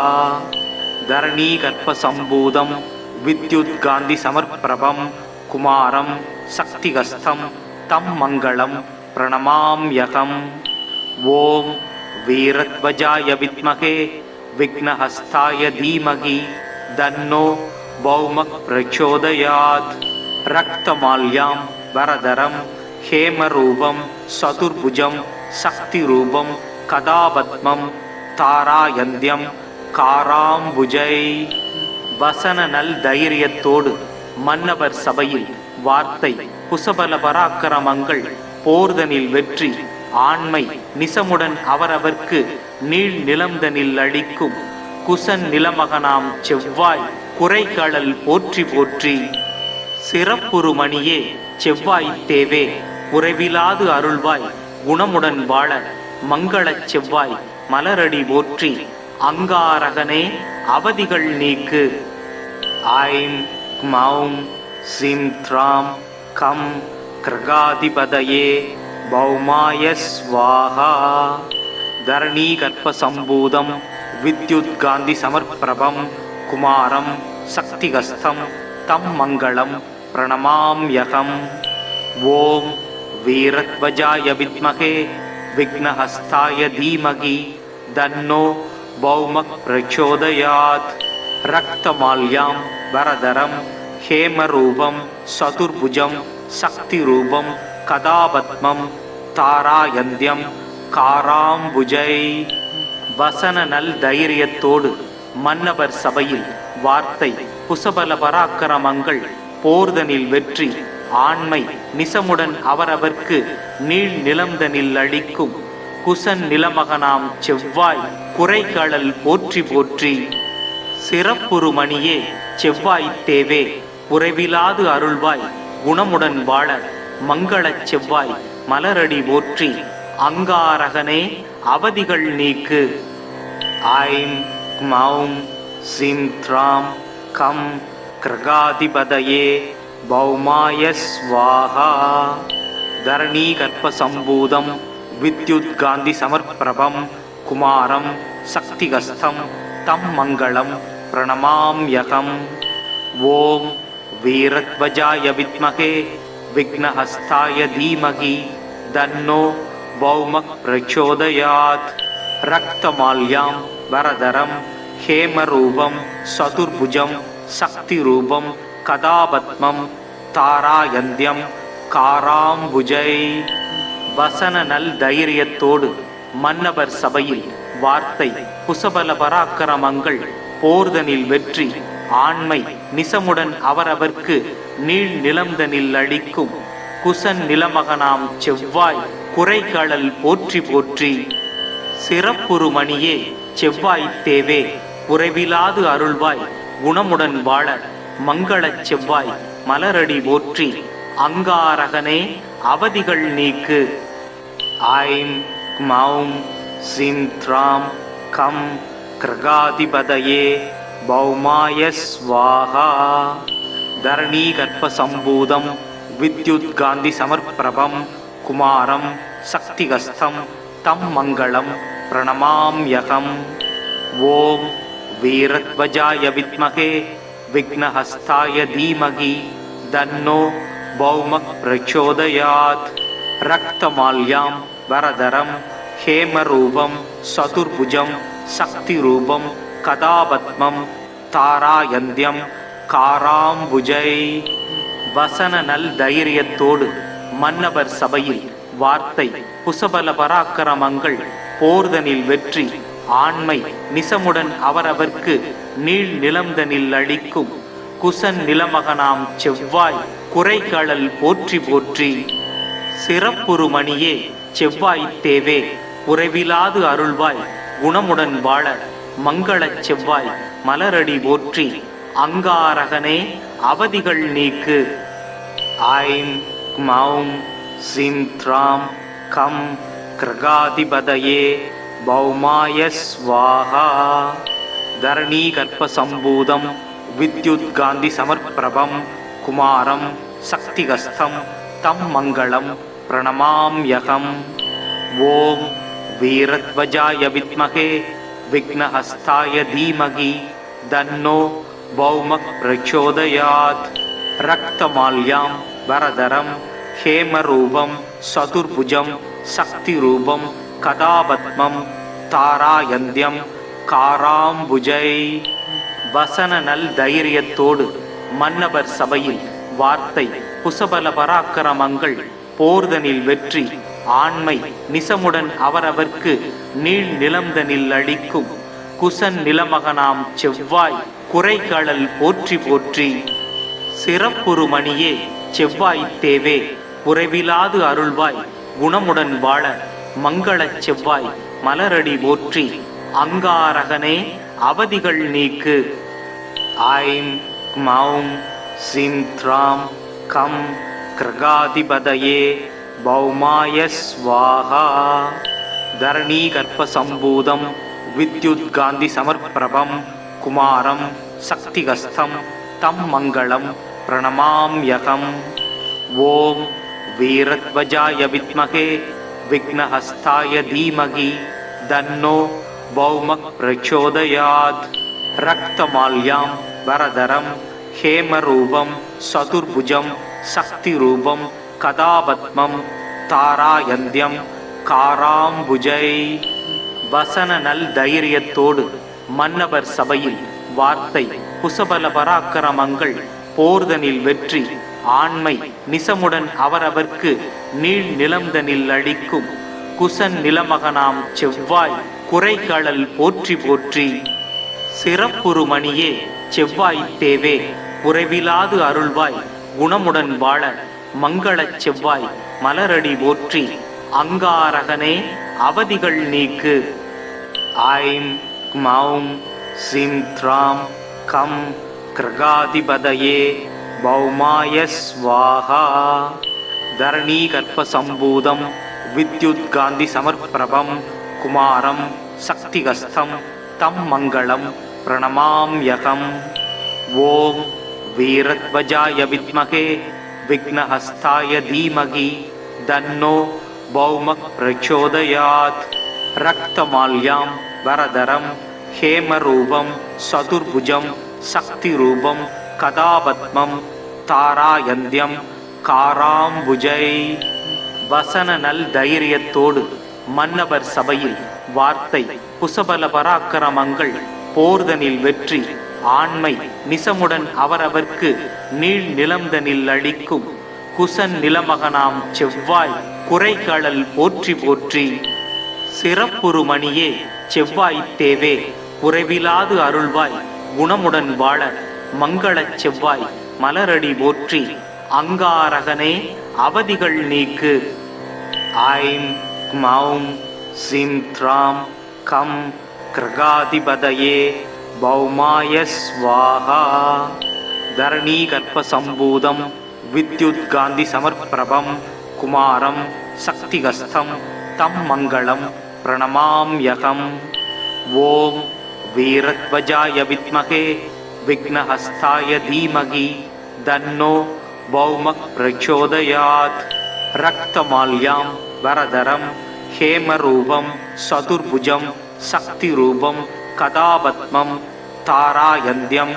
தரணீ கர்ப்ப சம்பூதம் வித்யுத் காந்தி சமர்ப்பிரபம் குமாரம் சக்திகஸ்தம் தம் மங்களம் பிரணமாம்யகம். ஓம் வீரத்வஜாய வித்மகே விக்னஹஸ்தாய தீமகி தன்னோ பௌமக் பிரச்சோதயாத். ரக்தமால்யாம் வரதரம் ஹேமரூபம் சதுர்புஜம் சக்திரூபம் கதாபத்மம் தாராயந்தியம் காராம்புஜை. வசன நல் தைரியத்தோடு மன்னவர் சபையில் வார்த்தை குசபல பராக்கிரமங்கள் போர்தனில் வெற்றி ஆண்மை நிசமுடன் அவரவர்க்கு நீள் நிலம்தனில் அளிக்கும் குசன் நிலமகனாம் செவ்வாய் குறைகளல் போற்றி போற்றி. சிறப்புறு மணியே செவ்வாய் தேவே குறைவிலாது அருள்வாய் குணமுடன் வாழ மங்களச் செவ்வாய் மலரடி போற்றி. அங்காரகனே அவதிகள் நீக்கு. ஐம் க்மௌம் சிம் த்ராம் கம் கிருகாதிபதயே பௌமாய ஸ்வாஹா. தரணீ கர்ப்ப சம்பூதம் வித்யுத் காந்தி சமர்ப்பிரபம் குமாரம் சக்திகஸ்தம் தம் மங்களம் பிரணமாம்யகம். ஓம் வீரத்வஜாய வித்மகே விக்னஹஸ்தாய தீமகி தன்னோ பௌமக் பிரச்சோதயாத். ரக்தமால்யாம் வரதரம் ஹேமரூபம் சதுர்புஜம் சக்திரூபம் கதாபத்மம் தாராயந்தியம் காராம்புஜை. வசன நல் தைரியத்தோடு மன்னவர் சபையில் வார்த்தை குசபல பராக்கிரமங்கள் போர்தனில் வெற்றி ஆண்மை நிசமுடன் அவரவர்க்கு நீள் நிலம்தனில் அளிக்கும் குசன் நிலமகனாம் செவ்வாய் குறைகளல் போற்றி போற்றி. சிறப்புறு மணியே செவ்வாய்த் தேவே குறைவிலாது அருள்வாய் குணமுடன் வாழ மங்களச் செவ்வாய் மலரடி போற்றி. அங்காரகனே அவதிகள் நீக்கு. ஐம் க்மௌம் சிம் த்ராம் கம் கிருகாதிபதயே பௌமாய ஸ்வாஹா. தரணீ கர்ப்ப சம்பூதம் வித்யுத் காந்தி சமர்ப்பிரபம் குமாரம் சக்திகஸ்தம் தம் மங்களம் பிரணமாம்யகம். ஓம் வீரத்வஜாய வித்மகே விக்னஹஸ்தாய தீமகி தன்னோ பௌமக் பிரச்சோதயாத். ரக்தமால்யாம் வரதரம் ஹேமரூபம் சதுர்புஜம் சக்திரூபம் கதாபத்மம் தாராயந்தியம் காராம்புஜை. வசன நல் தைரியத்தோடு மன்னவர் சபையில் வார்த்தை குசபல பராக்கிரமங்கள் போர்தனில் வெற்றி ஆண்மை நிசமுடன் அவரவர்க்கு நீள் நிலம்தனில் அளிக்கும் குசன் நிலமகனாம் செவ்வாய் குறைகளல் போற்றி போற்றி. சிறப்புறு மணியே செவ்வாய்த் தேவே குறைவிலாது அருள்வாய் குணமுடன் வாழ மங்களச் செவ்வாய் மலரடி போற்றி. அங்காரகனே அவதிகள் நீக்கு. ஐம் க்மௌம் சிம் த்ராம் கம் கிருகாதிபதயே பௌமாய ஸ்வாஹா. தரணீ கர்ப்ப சம்பூதம் வித்யுத் காந்தி சமர்ப்பிரபம் குமாரம் சக்திகஸ்தம் தம் மங்களம் பிரணமாம்யகம். ஓம் வீரத்வஜாய வித்மகே விக்னஹஸ்தாய தீமகி தன்னோ பௌமக் பிரச்சோதயாத். ரக்தமால்யாம் வரதரம் ஹேமரூபம் சதுர்புஜம் சக்திரூபம் கதாபத்மம் தாராயந்தியம் காராம்புஜை. வசன நல் தைரியத்தோடு மன்னவர் சபையில் வார்த்தை குசபல பராக்கிரமங்கள் போர்தனில் வெற்றி ஆண்மை நிசமுடன் அவரவர்க்கு நீள் நிலம்தனில் அளிக்கும் குசன் நிலமகனாம் செவ்வாய் குறைகளல் போற்றி போற்றி. சிறப்புறு மணியே செவ்வாய்த் தேவே குறைவிலாது அருள்வாய் குணமுடன் வாழ மங்களச் செவ்வாய் மலரடி போற்றி. அங்காரகனே அவதிகள் நீக்கு. ஐம் க்மௌம் சிம் த்ராம் கம் கிருகாதிபதயே பௌமாய ஸ்வாஹா. தரணீ கர்ப்ப சம்பூதம் வித்யுத் காந்தி சமர்ப்பிரபம் குமாரம் சக்திகஸ்தம் தம் மங்களம் பிரணமாம்யகம். ஓம் வீரத்வஜாய வித்மகே விக்னஹஸ்தாய தீமகி தன்னோ பௌமக் பிரச்சோதயாத். ரக்தமால்யாம் வரதரம் ஹேமரூபம் சதுர்புஜம் சக்திரூபம் கதாபத்மம் தாராயந்தியம் காராம்புஜை. வசன நல் தைரியத்தோடு மன்னவர் சபையில் வார்த்தை குசபல பராக்கிரமங்கள் போர்தனில் வெற்றி ஆண்மை நிசமுடன் அவரவர்க்கு நீள் நிலம்தனில் அளிக்கும் குசன் நிலமகனாம் செவ்வாய் குறைகளல் போற்றி போற்றி. சிறப்புறு மணியே செவ்வாய்த் தேவே குறைவிலாது அருள்வாய் குணமுடன் வாழ மங்களச் செவ்வாய் மலரடி போற்றி. அங்காரகனே அவதிகள் நீக்கு. ஐம் க்மௌம் சிம் த்ராம் கம் கிருகாதிபதயே பௌமாய ஸ்வாஹா. தரணீ கர்ப்ப சம்பூதம் வித்யுத் காந்தி சமர்ப்பிரபம் குமாரம் சக்திகஸ்தம் தம் மங்களம் பிரணமாம்யகம். ஓம் வீரத்வஜாய வித்மகே விக்னஹஸ்தாய தீமகி தன்னோ பௌமக் பிரச்சோதயாத். ரக்தமால்யாம் வரதரம் ஹேமரூபம் சதுர்புஜம் சக்தி ரூபம் கதாபத்மம் தாராயந்தியம் காராம்புஜை. வசன நல் தைரியத்தோடு மன்னவர் சபையில் வார்த்தை குசபல பராக்கிரமங்கள் போர்தனில் வெற்றி ஆண்மை நிசமுடன் அவரவர்க்கு நீள் நிலம்தனில் அளிக்கும் குசன் நிலமகனாம் செவ்வாய் குறைகளல் போற்றி போற்றி. சிறப்புறு மணியே செவ்வாய் தேவே குறைவிலாது அருள்வாய் குணமுடன் வாழ மங்களச் செவ்வாய் மலரடி போற்றி. அங்காரகனே அவதிகள் நீக்கு. ஐம் மௌம் சிம் த்ராம் கம் கிருகாதிபதயே பௌமாய ஸ்வாஹா. தரணீ கர்ப்ப சம்பூதம் வித்யுத் காந்தி சமர்ப்பிரபம் குமாரம் சக்திகஸ்தம் தம் மங்களம் பிரணமாம்யகம். ஓம் வீரத்வஜாய வித்மகே விக்னஹஸ்தாய தீமகி தன்னோ பௌமக் பிரச்சோதயாத். ரக்தமால்யாம் வரதரம் ஹேமரூபம் சதுர்புஜம் சக்தி ரூபம் கதாபத்மம் தாராயந்தியம் காராம்புஜை. வசன நல் தைரியத்தோடு மன்னவர் சபையில் வார்த்தை குசபல பராக்கிரமங்கள் போர்தனில் வெற்றி ஆண்மை நிசமுடன் அவரவர்க்கு நீள் நிலம்தனில் அளிக்கும் குசன் நிலமகனாம் செவ்வாய் குறைகளல் போற்றி போற்றி. சிறப்புறு மணியே செவ்வாய் தேவே குறைவிலாது அருள்வாய் குணமுடன் வாழ மங்களச் செவ்வாய் மலரடி போற்றி. அங்காரகனே அவதிகள் நீக்கு. ஐம் மௌம் சிம் த்ராம் கம் கிருகாதிபதயே பௌமாய ஸ்வாஹா. தரணீ கர்ப்ப சம்பூதம் வித்யுத் காந்தி சமர்ப்பிரபம் குமாரம் சக்திகஸ்தம் தம் மங்களம் பிரணமாம்யகம். ஓம் வீரத்வஜாய வித்மகே விக்னஹஸ்தாய தீமகி தன்னோ பௌமக் பிரச்சோதயாத். ரக்தமால்யாம் வரதரம் ஹேமரூபம் சதுர்புஜம் சக்தி ரூபம் கதாபத்மம் தாராயந்தியம்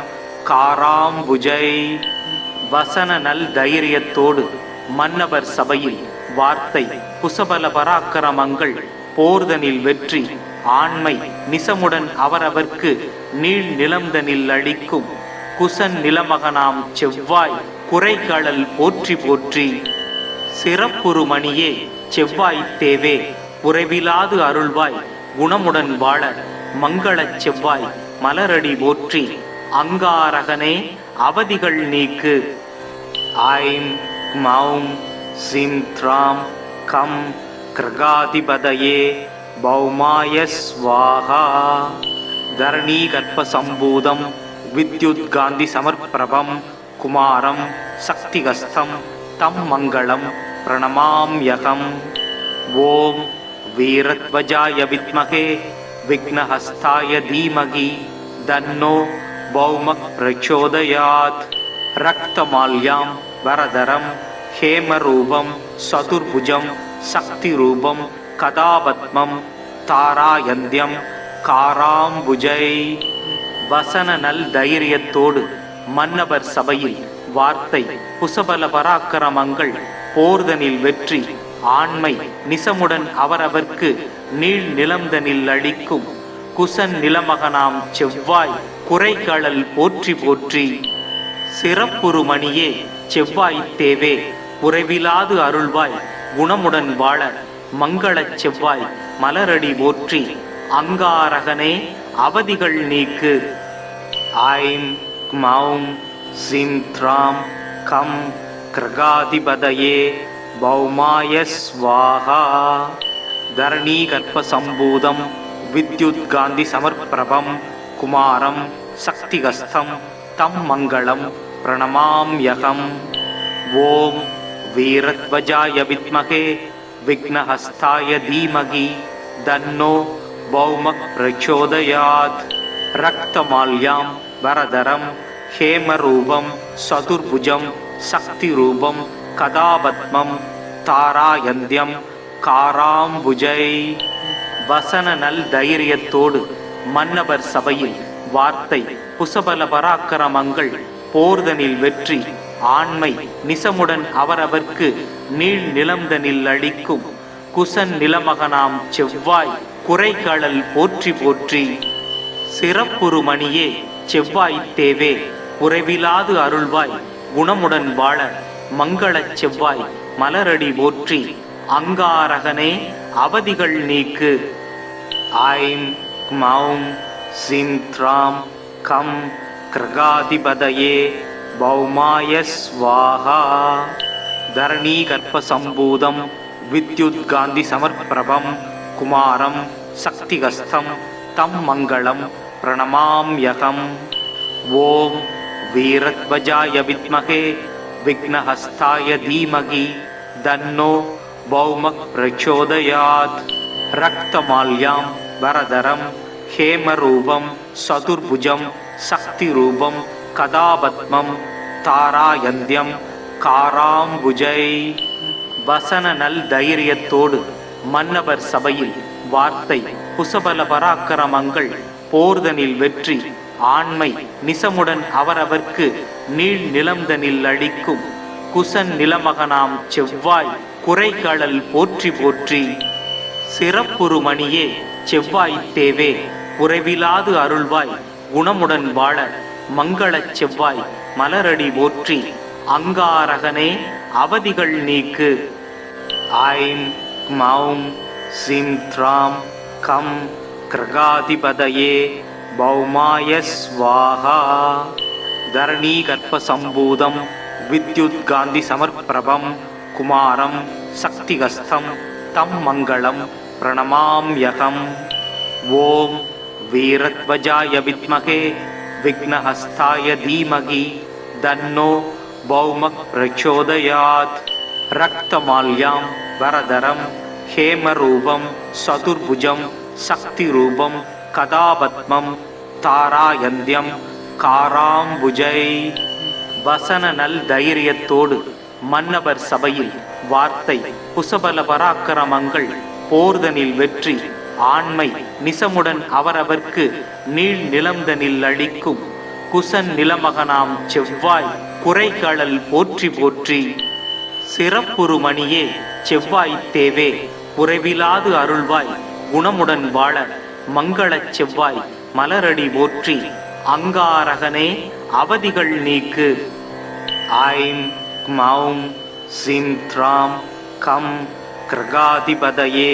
காராம்புஜை. வசன நல் தைரியத்தோடு மன்னவர் சபையில் வார்த்தை குசபல பராக்கிரமங்கள் போர்தனில் வெற்றி ஆண்மை நிசமுடன் அவரவர்க்கு நீள் நிலம்தனில் அளிக்கும் குசன் நிலமகனாம் செவ்வாய் குறைகளல் போற்றி போற்றி. சிறப்புறு மணியே செவ்வாய் தேவே குறைவிலாது அருள்வாய் குணமுடன் வாழ மங்களச் செவ்வாய் மலரடி போற்றி. அங்காரகனே அவதிகள் நீக்கு. ஐம் மௌம் சிம் த்ராம் கம் கிருகாதிபதயே பௌமாய ஸ்வாஹா. தரணீ கர்ப்ப சம்பூதம் வித்யுத் காந்தி சமர்ப்பிரபம் குமாரம் சக்திகஸ்தம் தம் மங்களம் பிரணமாம்யகம். ஓம் வீரத்வஜாய வித்மகே விக்னஹஸ்தாய தீமகி தன்னோ பௌமக் பிரச்சோதயாத். ரக்தமால்யாம் வரதரம் ஹேமரூபம் சதுர்புஜம் சக்தி ரூபம் கதாபத்மம் தாராயந்தியம் காராம்புஜை. வசன நல் தைரியத்தோடு மன்னவர் சபையில் வார்த்தை குசபல பராக்கிரமங்கள் போர்தனில் வெற்றி ஆண்மை நிசமுடன் அவரவர்க்கு நீள் நிலம்தனில் அளிக்கும் குசன் நிலமகனாம் செவ்வாய் குறைகளல் போற்றி போற்றி. சிறப்புறு மணியே செவ்வாய் தேவே குறைவிலாது அருள்வாய் குணமுடன் வாழ மங்களச் செவ்வாய் மலரடி போற்றி. அங்காரகனே அவதிகள் நீக்கு. ஐம் மௌம் சிம் த்ராம் கம் கிருகாதிபதயே பௌமாய ஸ்வாஹா. தரணீ கர்ப்ப சம்பூதம் வித்யுத் காந்தி சமர்ப்பிரபம் குமாரம் சக்திகஸ்தம் தம் மங்களம் பிரணமாம்யகம். ஓம் வீரத்வஜாய வித்மகே விக்னஹஸ்தாய தீமகி தன்னோ பௌமக் பிரச்சோதயாத். ரக்தமால்யாம் வரதரம் ஹேமரூபம் சதுர்புஜம் சக்தி ரூபம் கதாபத்மம் தாராயந்தியம் காராம்புஜை. வசன நல் தைரியத்தோடு மன்னவர் சபையில் வார்த்தை புசபல பராக்கிரமங்கள் போர்தனில் வெற்றி ஆண்மை நிசமுடன் அவரவர்க்கு நீள் நிலம்தனில் அளிக்கும் குசன் நிலமகனாம் செவ்வாய் குறைகளல் போற்றி போற்றி. சிறப்புறு மணியே செவ்வாய் தேவே குறைவிலாது அருள்வாய் குணமுடன் வாழ மங்களச் செவ்வாய் மலரடி போற்றி. அங்காரகனே அவதிகள் நீக்கு. ஐம் மௌம் சிம் த்ராம் கம் கிரகாதிபதயே பௌமாய ஸ்வாஹா. தரணீ கர்ப்ப சம்பூதம் வித்யுத் காந்தி சமர்ப்பிரபம் குமாரம் சக்திகஸ்தம் தம் மங்களம் பிரணமாம்யகம். ஓம் வீரத்வஜாய வித்மகே விக்னஹஸ்தாய தீமகி தன்னோ பௌமக் பிரச்சோதயாத். ரக்தமால்யாம் வரதரம் ஹேமரூபம் சதுர்புஜம் சக்திரூபம் கதாபத்மம் தாராயந்தியம் காராம்புஜை. வசன நல் தைரியத்தோடு மன்னவர் சபையில் வார்த்தை குசபல பராக்கிரமங்கள் போர்தனில் வெற்றி ஆண்மை நிசமுடன் அவரவர்க்கு நீள் நிலம்தனில் அளிக்கும் குசன் நிலமகனாம் செவ்வாய் குறைகளல் போற்றி போற்றி. சிறப்புறு மணியே செவ்வாய் தேவே குறைவிலாது அருள்வாய் குணமுடன் வாழ மங்களச் செவ்வாய் மலரடி போற்றி. அங்காரகனே அவதிகள் நீக்கு. ஐம் மௌம் சிம் த்ராம் கம் கிரகாதிபதயே பௌமாய ஸ்வாஹா. தரணீ கர்ப்ப சம்பூதம் வித்யுத் காந்தி சமர்ப்பிரபம் குமாரம் சக்திகஸ்தம் தம் மங்களம் பிரணமாம்யகம். ஓம் வீரத்வஜாய வித்மகே விக்னஹஸ்தாய தீமகி தன்னோ பௌமக் பிரச்சோதயாத். ரக்தமால்யாம் வரதரம் ஹேமரூபம் சதுர்புஜம் சக்திரூபம் கதாபத்மம் தாராயந்தியம் காராம்புஜை. வசன நல் தைரியத்தோடு மன்னவர் சபையில் வார்த்தை குசபல பராக்கிரமங்கள் போர்தனில் வெற்றி ஆண்மை நிசமுடன் அவரவர்க்கு நீள் நிலம்தனில் அளிக்கும் குசன் நிலமகனாம் செவ்வாய் குறைகளல் போற்றி போற்றி. சிறப்புறு மணியே செவ்வாய் தேவே குறைவிலாது அருள்வாய் குணமுடன் வாழ மங்களச் செவ்வாய் மலரடி போற்றி. அங்காரகனே அவதிகள் நீக்கு. ஐம் மௌம் சிம் த்ராம் கம் கிரகாதிபதயே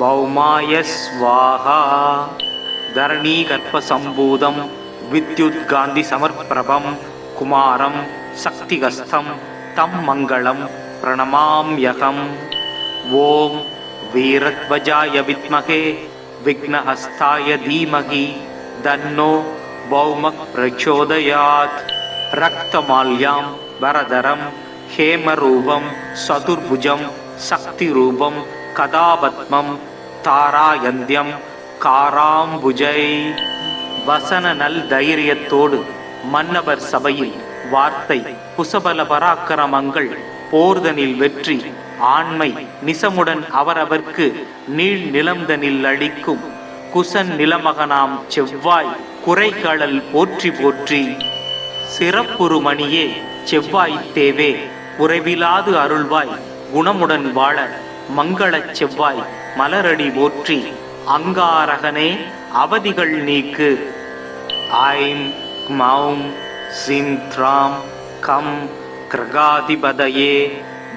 பௌமாய ஸ்வாஹா. தரணீ கர்ப்ப சம்பூதம் வித்யுத் காந்தி சமர்ப்பிரபம் குமாரம் சக்திகஸ்தம் தம் மங்களம் பிரணமாம்யகம். ஓம் வீரத்வஜாய வித்மகே விக்னஹஸ்தாய தீமகி தன்னோ பௌமக் பிரச்சோதயாத். ரக்தமால்யாம் வரதரம் ஹேமரூபம் சதுர்புஜம் சக்திரூபம் கதாபத்மம் தாராயந்தியம் காராம்புஜை. வசன நல் தைரியத்தோடு மன்னவர் சபையில் வார்த்தை குசபல பராக்கிரமங்கள் போர்தனில் வெற்றி ஆண்மை நிசமுடன் அவரவர்க்கு நீள் நிலம்தனில் அளிக்கும் குசன் நிலமகனாம் செவ்வாய் குறைகளல் போற்றி போற்றி. சிறப்புறு மணியே செவ்வாய் தேவே குறைவிலாது அருள்வாய் குணமுடன் வாழ மங்களச் செவ்வாய் மலரடி போற்றி. அங்காரகனே அவதிகள் நீக்கு. ஐம் மௌம் சிம் த்ராம் கம் கிரகாதிபதயே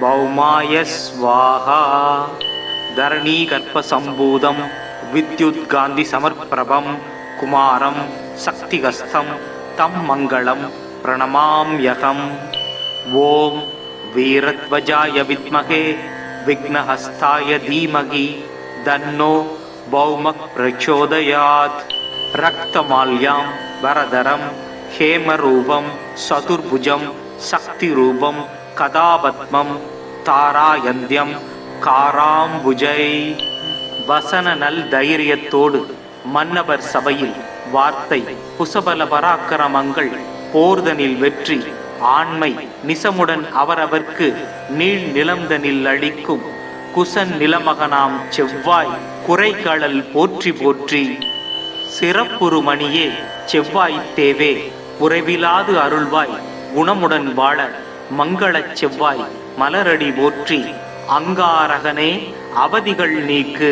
பௌமாய ஸ்வாஹா. தரணீ கர்ப்ப சம்பூதம் வித்யுத் காந்தி சமர்ப்பிரபம் குமாரம் சக்திகஸ்தம் தம் மங்களம் பிரணமாம்யகம். ஓம் வீரத்வஜாய வித்மகே விக்னஹஸ்தாய தீமகி தன்னோ பௌமக் பிரச்சோதயாத். ரக்தமால்யாம் வரதரம் ஹேமரூபம் சதுர்புஜம் சக்திரூபம் கதாபத்மம் தாராயந்தியம் காராம்புஜை. வசன நல் தைரியத்தோடு மன்னவர் சபையில் வார்த்தை குசபல பராக்கிரமங்கள் போர்தனில் வெற்றி ஆண்மை நிசமுடன் அவரவர்க்கு நீள் நிலம்தனில் அளிக்கும் குசன் நிலமகனாம் செவ்வாய் குறைகளல் போற்றி போற்றி. சிறப்புறு மணியே செவ்வாய்த் தேவே உறைவிலாது அருள்வாய் குணமுடன் வாழ மங்களச் செவ்வாய் மலரடி போற்றி அங்காரகனே அவதிகள் நீக்கு